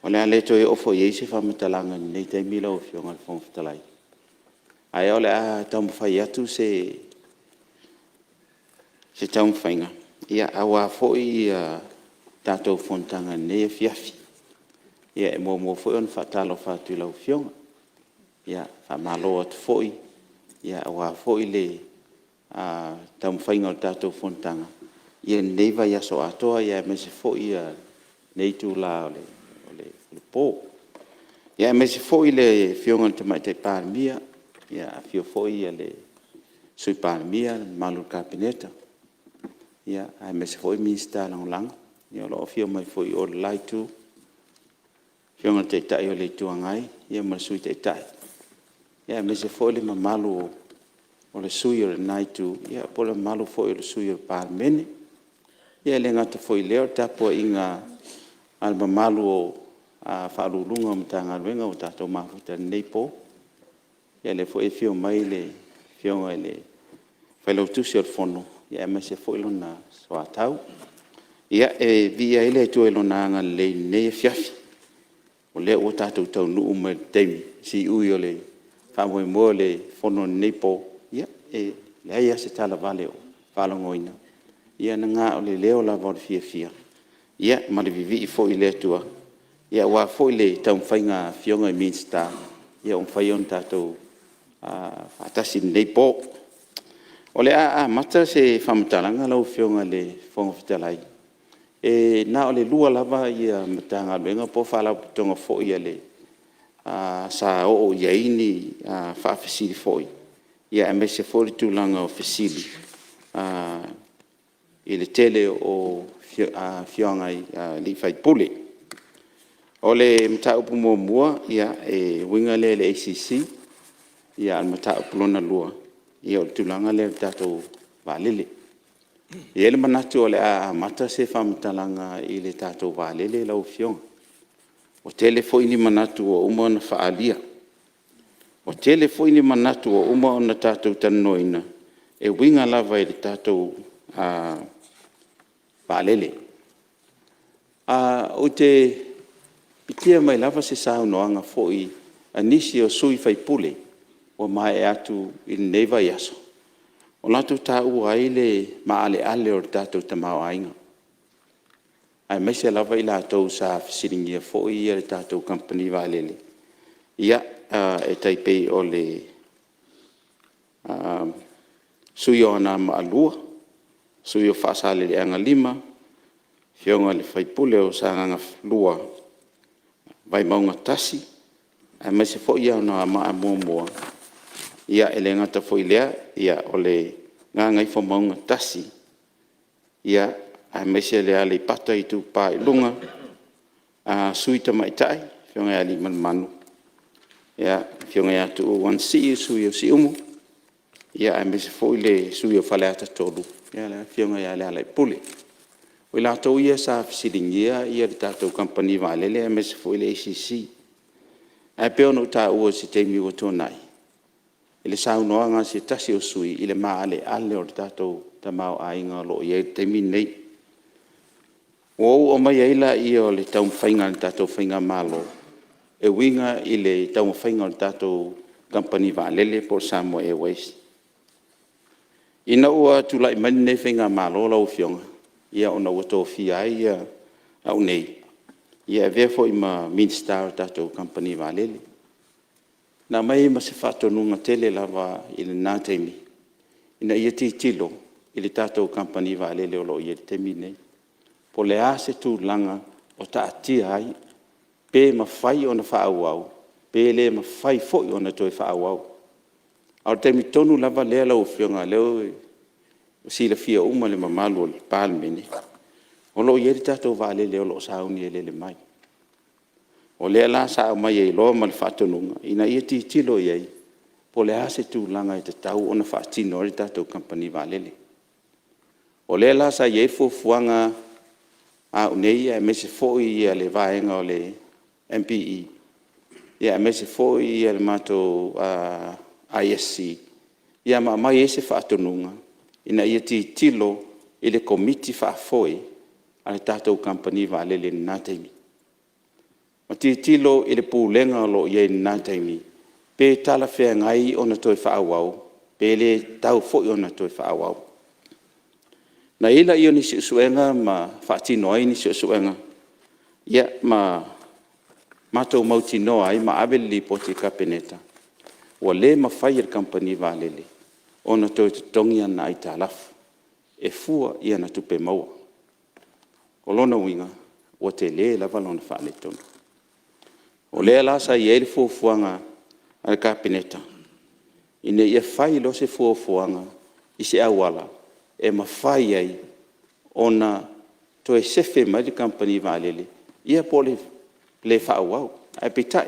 ole ale to e ofo ye se fa mitalanga nei te mila o fionga fon fitalai ai ole a tam fa yatu se tam fainga ia awa foi tato fontanga ne fiafi ia mo foi on fatalo fatu la fionga ia fa malo at foi ia awa foi le tam fainga tato fontanga ia neva ia so atoa ia me se foi nei tu la ole po ia me se foi le fionga te mai te parmia ia fio foi le sui parmia malu capineta ia ai me se foi mista lang ia lo fio mai foi o lai tu fionga te tai o le tuangai ia ma sui te tai ia me se foi le malu o le sui o nai tu ia po le malu foi o le sui o parmene ia le ngata foi leo tapo inga al malu o a falulunga mtanga wenga o tato mafuta nepo ia le foi fio mai le fionga le felo tu sur fono ia me se foi lona so atau ia e via ele tu elona nga le ne fiafi o le o tato tau nu me tem si ui o le fa mo le fono nepo ia e le ia se tala valeo falongoina ia nga o le leo la vol fia ia ma le vivi foi le tua ia wa foi le tau fainga fionga minsta ia on faion tato atasi nepo ole mata se famtalanga lau fionga le fonga fitalai e na ole lua lava ia matanga lenga po fala tonga fo ia le sa o yaini fa fasili foi ia me se foi tu langa fasili ele tele o fionga li fai pule ole mta upu mo ia e winga le ACC ia mata upulona lua ia tulanga le tato valele ele manatu ole mata se famtalanga ile tato valele lau fiong o telefoni manatu o uma na faalia o telefoni manatu o uma na tato tanoina e winga lava ile tato valele o te pitia mai lava se sao noanga foi anisi o sui fai pule o mai atu in neva yaso o latu tau ai le maale ale o tatou tamau ainga ai mai se lava ila tau sa fisiringia foi ia le tatou company valele ia e taipei o le sui o ana maalua sui o fasale le anga lima fionga le faipule o sa anga lua vai maunga tasi ai mai se foi ia na maamomoa ia ele ngata foi lea ia ole nganga ifo maunga tasi ia ai mai se le ale pata i tu pa lunga suita mai tai fionga ali manu ia fionga ya tu wan si sui o si umu ia ai mai se foi le sui o fale ata tolu ia le fionga ya le ale pule o la to ia sa fisiringia ia tatou company valele ai mai se foi le ACC ai pe ono ta o si te mi o tonai ile sau noanga se tasi o sui ile ma ale o tatou tamau ainga lo ye te mi nei O mai ai la ia o le tau whainga le tātou whainga malo. E winga i le tau whainga le tātou company Va'alele po Samoa Airways. Ina ua tulai mani nei whainga malo lau fionga. Ia ona ua tō fia ai ia au nei. Ia e vea fo i ma Minstar tātou company Va'alele. Na mai ma se whatonunga tele lava i le nā teimi. Ina ia tilo i le tātou company Va'alele o lo ia le teimi nei. Po le a se tū langa o ta atia ai, pe ma whai o na whaauau, pe le ma whai foi o na toi whaauau. Au te mi tonu lava lea lau whionga leo o si la fia uma le mamalu o le pālmene. O lo ieri tātou Va'alele o lo sauni e lele mai. O lea la sa mai e loa ma le whatonunga, ina ia tilo iei, po le a se tū langa i te tau o na whaatino o le tātou company Va'alele. O lea la sa iei fuanga a unei e mese foi ia le vaenga o le MPE. Ia mese foi ia le mato ISC. Ia ma mai ese whaatonunga. Ina ia tilo i le komiti whaafoi a le tātou company Va'alele nā teimi. Ma tilo i le pūlenga lo ia nā teimi. Pe tala whea ngai o na toi whaawau. Pe le tau foi o na toi whaawau. Na ila iyo ni suenga ma whaatino ai ni suenga. Ia ma matou mautino ai ma abeli poti kapeneta. Wa le ma fire company Va'alele. Ona toi tongi ana i talafu. E fua ia na tupe maua. O lona winga, o te le lava lona whaale tonu. O le ala sa i ele fuafuanga al kapeneta. Ine ia whai lo se fuafuanga i se awala. E mawhai ai ona to e sefe mai di company Va'alele. Ia po le whaauau, ai pitai.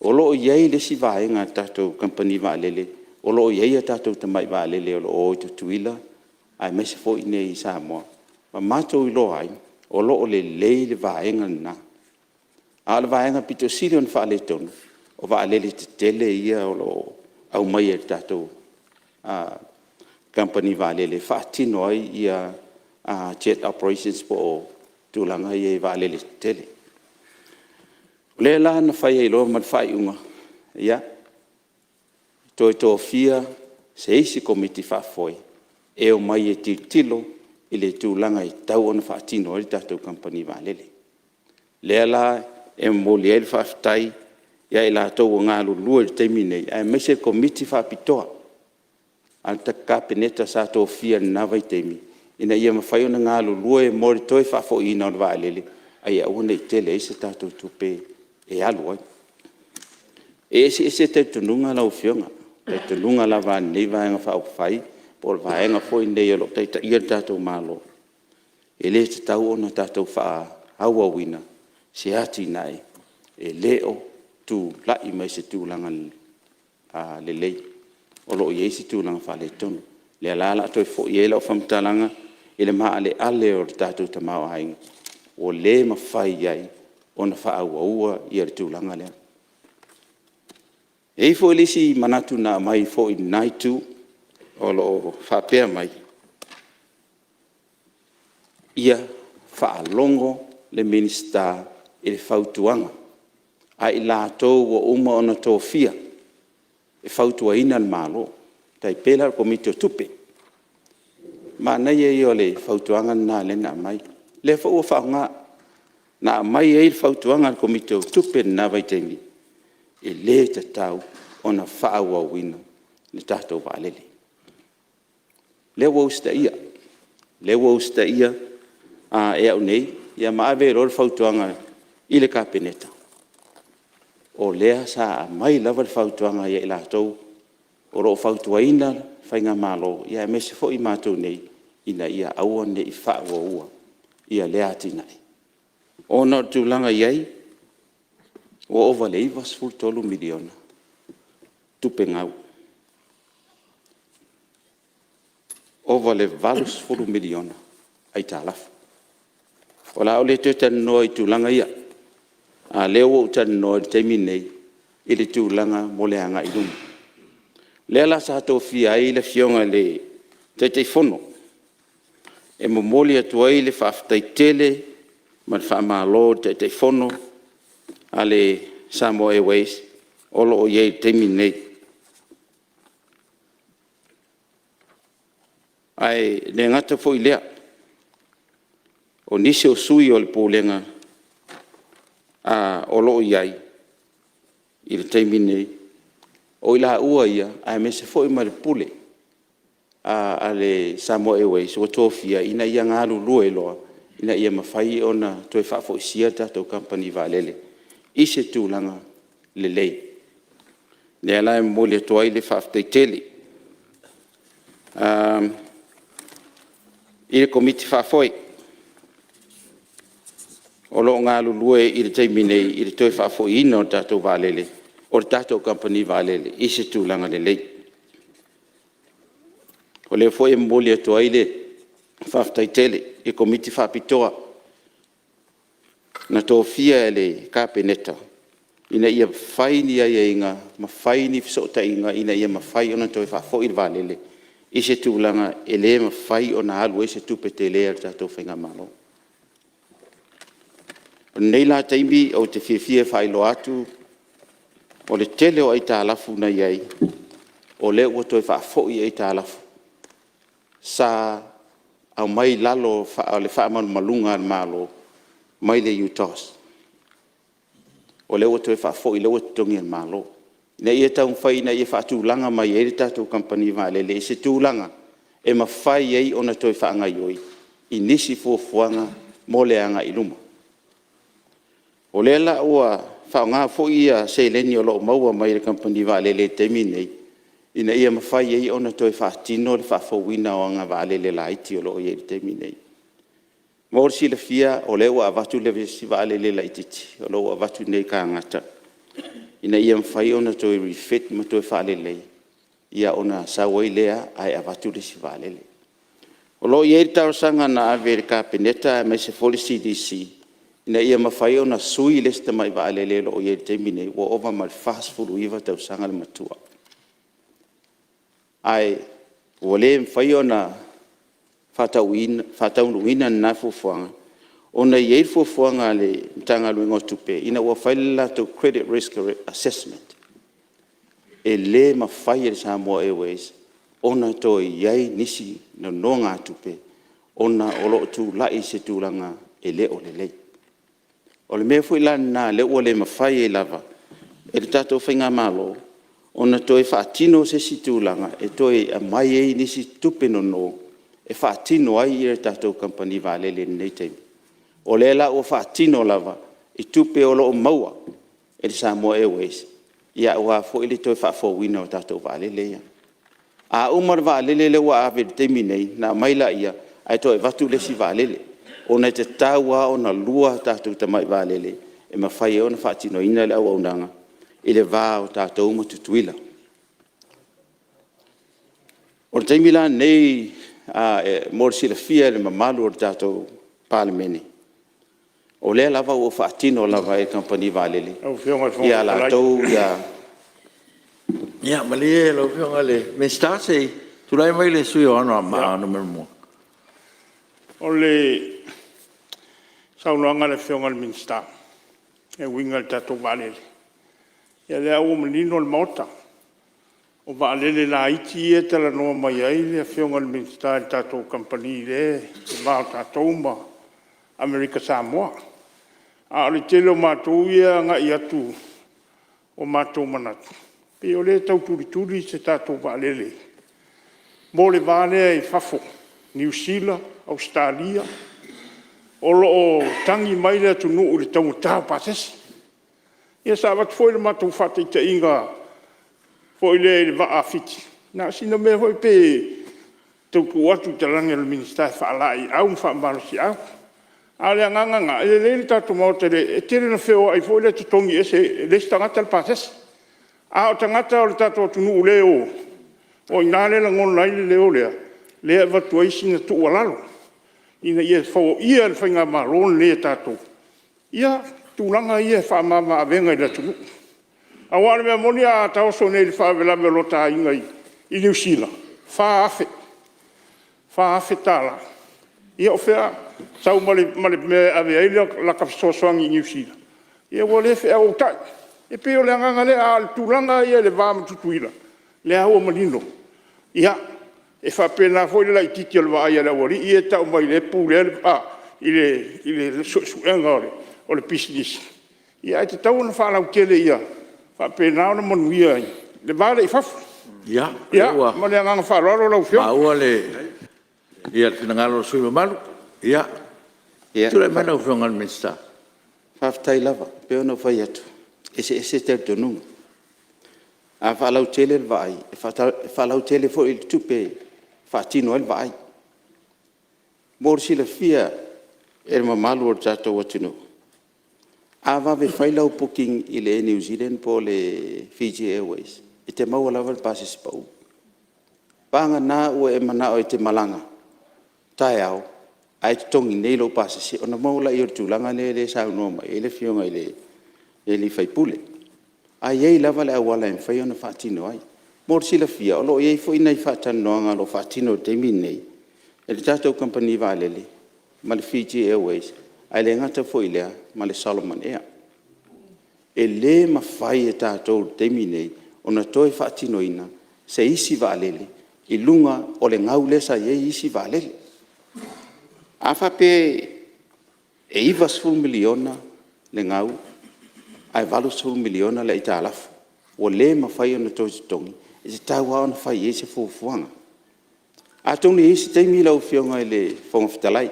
O loo iei le si vaenga tātou company Va'alele. O loo iei a tātou tamai Va'alele o loo o tutuila. Ai mese fo ine i Samoa. Ma mātou i loa ai, o loo le lei le vaenga na. A le vaenga pito sirion whaale tonu. O Va'alele te tele ia o loo au mai e tātou company Va'alele whaatino ai ia jet operations po tūlanga i Va'alele tele. Le la na whai e loa man whai unga. Ia, toi tō fia se isi komiti whafoi. E o mai e tilo i le tūlanga i tau ona whaatino ai tātou company Va'alele. Le la e moli e le whaftai ia i la tau o ngālu lua i teimi nei. E mese komiti whapitoa. Al ta kapeneta sa tō fia nawa i teimi. Ina ia mawhai ona ngā lulua e mori toi whafo ina o Va'alele. Ai au nei tele e se tātou tupe e alu ai. E se te tununga lau whionga. Te tununga la wā nei vaenga whao whai. Por vaenga fwoi nei alo teita ia tātou mālo. E le te tau ona tātou wha haua wina. Se ati nai. E leo tu lai mai se tūlanga le lei. O lo iei si tūlanga whale tonu. Le alala toi fo iei lau whamtalanga i le maa le ale o tātou tamau hainga. O le mawhai iei o na whaau aua i ar tūlanga lea. Ei fo ilisi manatu na mai fo i naitu o lo whapea mai. Ia whaalongo le minista i le whautuanga. A i lātou o uma o na tō fia. E whautua ina le mālo, tai pēla komite o tupe. Ma nei e o le whautuanga nā le nā mai. Le whau o whao ngā, nā mai e le whautuanga le komite o tupe nā vaitemi. E le te tau o na whao au ina le tātou Va'alele. Le wau sta ia. Le wau sta ia e au nei, ia maawe rol whautuanga i le kapeneta. O lea sa mai lava le whautuanga ia i lātou. O ro whautuaina whainga mālo. Ia e mese fo i mātou nei. Ina ia aua ne i whaua ua. Ia lea tinai. O na tūlanga iei. O ova le ivas fultolu miliona. Tupe ngau. Ova le valus fulu miliona. Ai tālafu. O la o le tūtana noa i tūlanga ia. A leo o tan no teimi nei i le tūlanga mo le anga i luma. Le ala sa tō fia i le fionga le te fono. e momoli atu ai le faafetaitele ma le faamālō taʻitaifono a le Samoa Airways o loo iai le taimi nei. Ai le ngata foʻi lea o nisi o sui o le pulenga o loo iai i le taimi nei o i laʻua ia ae mese foʻi ma le pule a le Samoa Airways ua tofia ina ia galulue iloa ina ia mafai ona toe faafoʻisia tatou company valele i se tulaga lelei le ala e momoli atu ai le faafetaitele i le komiti faafoe o loo galulue i le taimi nei i le toe faafoʻiina o tatou valele o le tatou company valele i se tulaga lelei o le foi e momoli atu ai le faafetaitele i komiti faapitoa na tofia e le kapeneta ina ia faini ai aiga ma faini fesootaʻiga ina ia mafai ona toe faafoʻi le valele i se tulaga e lē mafai ona alu ai se tupe telea le tatou faigamalo o lenei la taimi o te fiafia faailoa atu o le tele o ai talafu nai ai o lē ua toe faafoʻi ai talafu sa au mai lalo o le faamalumaluga le malo mai le utos o le ua toe faafoʻi le ua totogi le malo ina ia taumafai ina ia faatulaga mai ai le tatou company valele i se tulaga e mafai ai ona toe faagai oi i nisi fuafuaga mo le aga i luma o le la ua faaogā foʻi ia seileni o loo maua mai le company valele taimi nei ina ia mafai ai ona toe faatino le faafauina o aga valele laiti o loo iai le taimi nei ma o le silafia o le ua avatu le vesi valele laititi o lo ua avatu nei kagata ina ia mafai ona toe refit ma toe faalelei ia ona sau ai lea ae avatu le si valele o loo iai le tausaga na ave le kapeneta mai se foli CDC ina ia mafai ona sui le se tamai vaalele loo iai le taimi nei ua ova ma le fasfuluiva tausaga le matua ai ua lē mafai ona faataunuina na fuafuaga ona iai le fuafuaga a le matagaluega o tupe ina ua fai le latou credit risk assessment e lē mafai e le Samoa Airways ona toe iai nisi nonoga a tupe ona o loo tulaʻi se tulaga e lē o lelei o le mea foʻi lanā le ua lē mafai ai lava e le tatou faigamālō ona toe faatino se situlaga e toe amai ai nisi tupe nono e faatino ai i le tatou company valele nei taimi o le la ua faatino lava i tupe o loo maua e le Samoa Airways ia ua foʻi le toe faafouina o tatou valele ia a uma le valele le ua ave le taimi nei na mai la ia ae toe vatu le si valele ona te taua ona lua tatou tamai valele e mafai ona faatinoina le auaunaga i le vā o tatou matutuila. O le taimi la nei mo le silafia le mamalu o le tatou palemene. O lea lava ua faatino lava e company valele. Ia latou ia ia ma le lo fionga le me sta sei tu lai mai le sui o ano ma no mo. O le saunoanga le fionga le minsta e winga le tatou valele. Ia lea ua manino le maota. O vaalele la iti e tala noa mai ai le fionga le minsta le tatou company le vao tatou ma Amerika Samoa. A le telo mātou ia ngai atu o mātou manatu. Pe o le tau turi se tatou vaalele. Mo le vale i fafo, New Zealand, Australia, o loo tangi mai le atu nuu le tau tau pasesi. Ia sa wat foi le mātou whate te inga foi le vaa fiti. Nā sina mea hoi pe tau ku atu te rangi le minister whaalai au mwhaamaro si au. Ale nganga e le tatu mo te tere na feo ai foi le tutongi ese le tangata le pasesi. A o tangata o le tatu tunu le o inale la ngon lai le o lea. Le watu ai sina tu walalo. Ina ia fo ia le whainga maron le tatu. Ia tūlanga ia whaamama avenga i la tunu. A wale mea moni a tau so nei le whaavela me lota inga i New Zealand. Whaafe tala. Ia o fea sau male me ave ai la ka sosoangi New Zealand. Ia wo le fea o tai. E pe o le nganga le al tulanga ia le va mtutuila. Le au malino. Ia e fa pena foi la ititi al va ia la wori ia ta o mai le pu le ile so engole o le business. Ia te tau na fa la kele ia. Fa pena o mo ia. Le va le fa. Ia. Ia mo le nganga fa ro lo fio. Ma ua le ia finangalo sui malu. Ia. Ia. Tu le mana o fionga minsta. Whaftai lava, pe ono whai atu. Ese te tonu. A whalau tele le vai, whalau tele fo il tupe, whatino el vai. Morsi le fia, mamalu o tato watino. A wawe whailau booking i le New Zealand po le Fiji Airways. I te maua lava le pasis pau. Panga na ua mana o te malanga. Tai au. Ai tongi nei lo pasis. Ona maula i o tūlanga le sau noma. Ele fionga ele fai pule. Ai ei lava le awala en fai ona whatino ai. Morsi la fia. Olo ei fo inai whatanoanga lo whatino te minei. E le tātou company valele. Ma le Fiji Airways. Ai le ngata fo ilea. Ma le Solomon Air. E le mawhai e tātou te minei. Ona toi whatino ina. Se isi valele. I lunga o le ngau lesa ye isi valele. Afa pe e iwa 2 miliona le ngau. Ai valu 2 miliona le ita alafu. O le mawhai ona toi tongi. E se tau hao na whai e se fufuanga. A tonu isi teimi lau fionga i le whongawhitalai.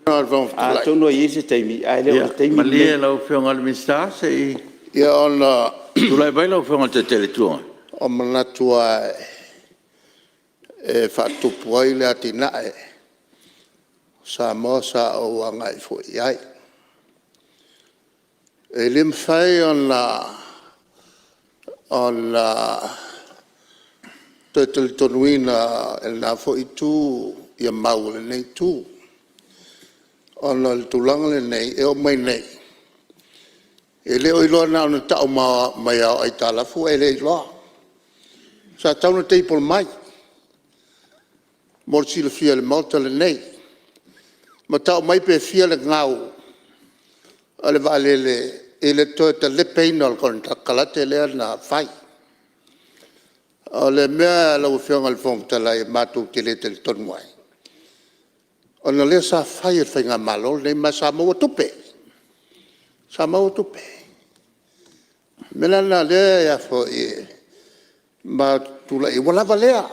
A tonu isi teimi. A le o teimi. Malia lau fionga le minsta se i. Ia ona Tulai bai lau fionga te teletua. o manatua e whaatupu ai le atinae. Sa mosa o wangai fo iai. E lim fai on total tonuina el na fo itu ia mau le nei tu. On el tulang le nei e o mai nei. E le o ilo na ona tau mai au ai tala fu e le ilo. Sa tau na teipol mai. Morsi le fia le malta le nei. Ma tau mai pe fia le ngau. Ale vale le to te le peina al kon takalate le na fai. Ale mea la ufiong al fong tala e matu te le tel ton mai. Ona le sa fai e fai nga malol ne ma sa mo tupe. Sa mo tupe. Mela na le ya fo e ma tu la e wala valea.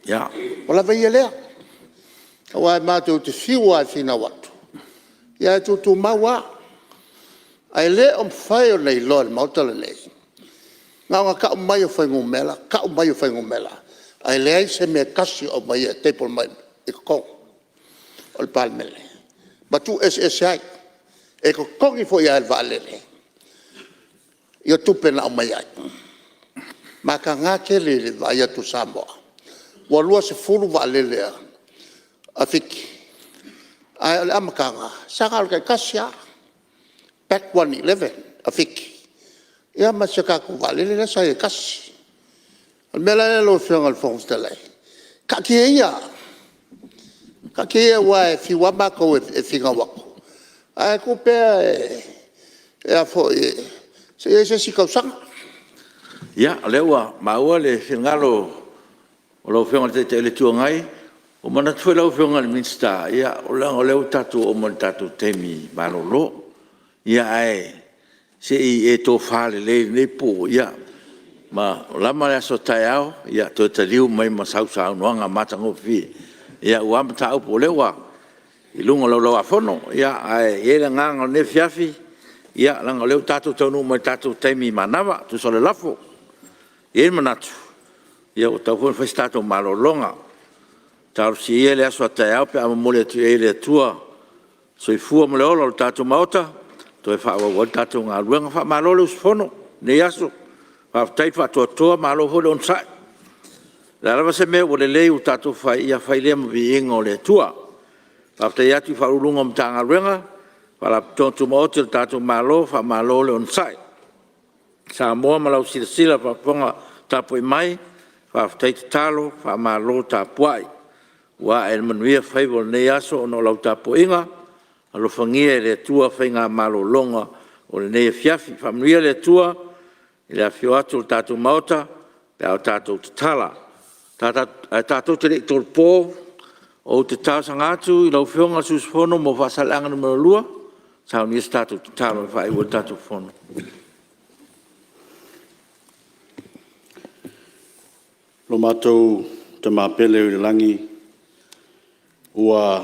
Ya. Wala vai lea. Wa ma tu te fiwa fina watu. Ya tu mawa. Ai le om fai nei lol mautala nei. Nga ka mai fai ngumela, ka mai fai ngumela. Ai le se me kasi o mai te por mai e ko. Ol palmele. Ma tu SSI e ko kongi fo ya valele. Yo tu pena mai ai. Ma ka nga ke le vai tu Samoa. Wa lua se fulu valele. Afiki. Ai le amakanga. Sakal ka kasia. Back 111, afiki. Ia masakaku valele la saya kasi. Mela lo fiong al fong stelai. Kakia. Kakia wa fi wama ko e finga wako. Ai ko pe e afo e se si kausang. Ya, lewa maua le fingalo o lo fiong te le tuangai. O mana tue lau fiong al minsta. Ya, o leo tatu o mon tatu temi malolo. Ia ai se e to fale le po ia ma lama le so taiao ia to te liu mai ma sau no nga matango fi ia wa mta po lewa i lunga lo afono ia ai e nga ne fiafi ia langa le tatu tonu mai tatu temi manava tu so le lafo e manatu ia o tau fo stato malolonga tau si ele so taiao pe amole tu ele tua so i fu mo le tatu mauta to e fa wa tatu nga luenga fa malolo fono ne yaso fa tai fa to malo ho don sai la lava se me o le u tatu fa ia fa ile mo bingo le tua fa tai atu fa ulunga mtanga luenga fa la to mo tatu malo fa malolo on sai sa mo malo sila fa ponga tapo mai fa tai talo fa malo tapuai wa e manuia faivo nei aso ono lau tapo inga, alo fangia le tua whainga malo longa o le nei fiafi, whamanuia le tua, i le afio atu o tātou maota, pe au tātou te tala. Tātou te rei tolpō, o te tāsanga atu, i lau whionga susfono mo whasalanga na maralua, sao ni tātou te tala whai o tātou whono. Lo mātou te māpele ui langi, ua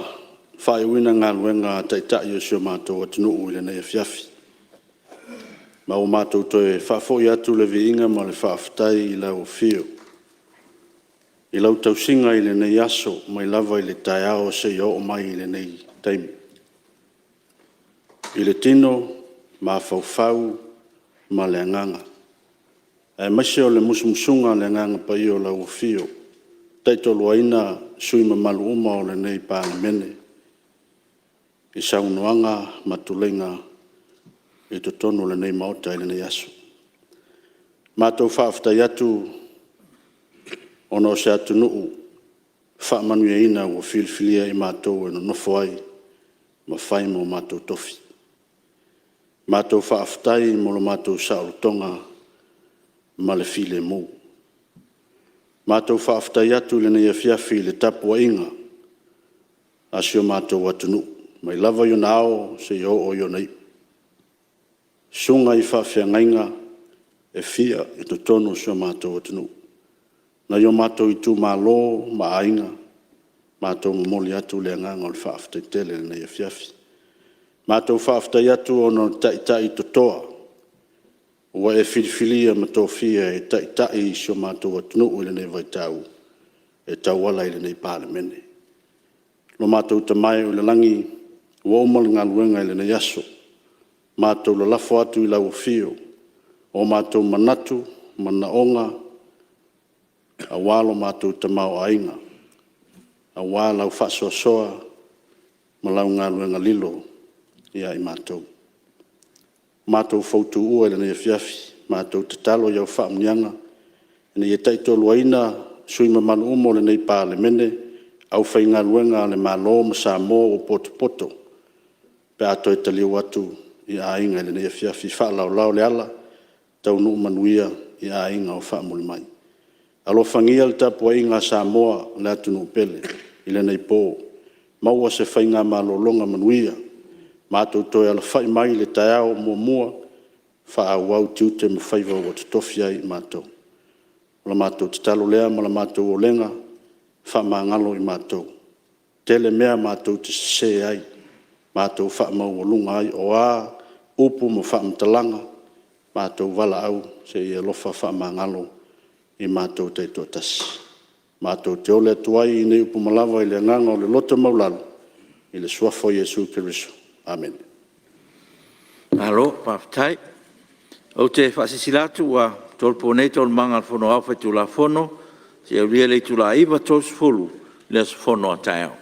whai uina ngā luenga taitai o sio mātou atinu ui le nei fiafi. Ma o mātou toe whafoi atu le viinga ma le whaafitai i lau fio. I lau tausinga i le nei aso mai lava i le tai ao se i o mai i le nei taimi. I le tino, ma whauwhau, ma le anganga. E maise o le musumusunga le anganga pa i o lau fio. Taitolo aina sui mamalu uma o le nei pāne mene. I saunoanga matulenga i to tonu le nei maota i le nei aso. Mātou whaaftai atu ono se atu nuu whaamanuia ina o filfilia i mātou e no nofo ai ma whai mo mātou tofi. Mātou whaaftai mo lo mātou saurutonga ma le file mou. Mātou whaaftai atu le nei fiafi le tapua inga asio mātou atu nuu. Mai lava yo nao se yo o yo nei. Sunga i whawhiangainga e fia i to tono sio mātou atinu. Na yo mātou i tū mālo, ma ainga, mātou mamoli atu le nganga o le whaaftai tele le nei e fiafi. Mātou whaaftai atu o no tai to toa. Ua e whirifilia ma tō fia e tai sio mātou atinu i le nei vai tau. E tau ala i le nei pāle mene. Lo mātou te mai o le langi ua umal ngā luenga i le nei aso. Mātou la lafo atu i lau fio. O mātou manatu, manaonga, a walo mātou te mau ainga. A wālau whasoasoa, ma lau ngā luenga lilo ia i mātou. Mātou fautu ua i le nei fiafi. Mātou te talo iau whaamnianga. Nei e taitolo aina, sui mamanu umo le nei pā le mene, au whai ngā luenga le mālo ma sa mō o poto. Pe ato e taliu atu i a inga le nei fiafi whaalau le ala, tau nuu manuia i a inga o whaamuli mai. Alo whangia le tapua inga sa moa le atu nuu pele, i le nei pō. Maua se whai ngā malolonga manuia, mātou toi ala whai mai le taiao mua, whaau au tiute ma whaiva o te tofia i mātou. Ola mātou te talo lea, ma la mātou o lenga, whamangalo i mātou. Tele mea mātou te se ai, mātou whaamau o lunga ai o a, upu mo whaamtalanga, mātou wala au se i alofa whaamangalo i mātou te tōtasi. Mātou te ole atuai i nei upu malawa i le nganga o le lota maulalu, i le suafo Jesu Kiriso. Amen. Alo, paftai. O te whasisilatu wa tolpo nei tol manga fono awhai tu la fono, se au lia le tu la iwa tos fulu, le fono a taeo.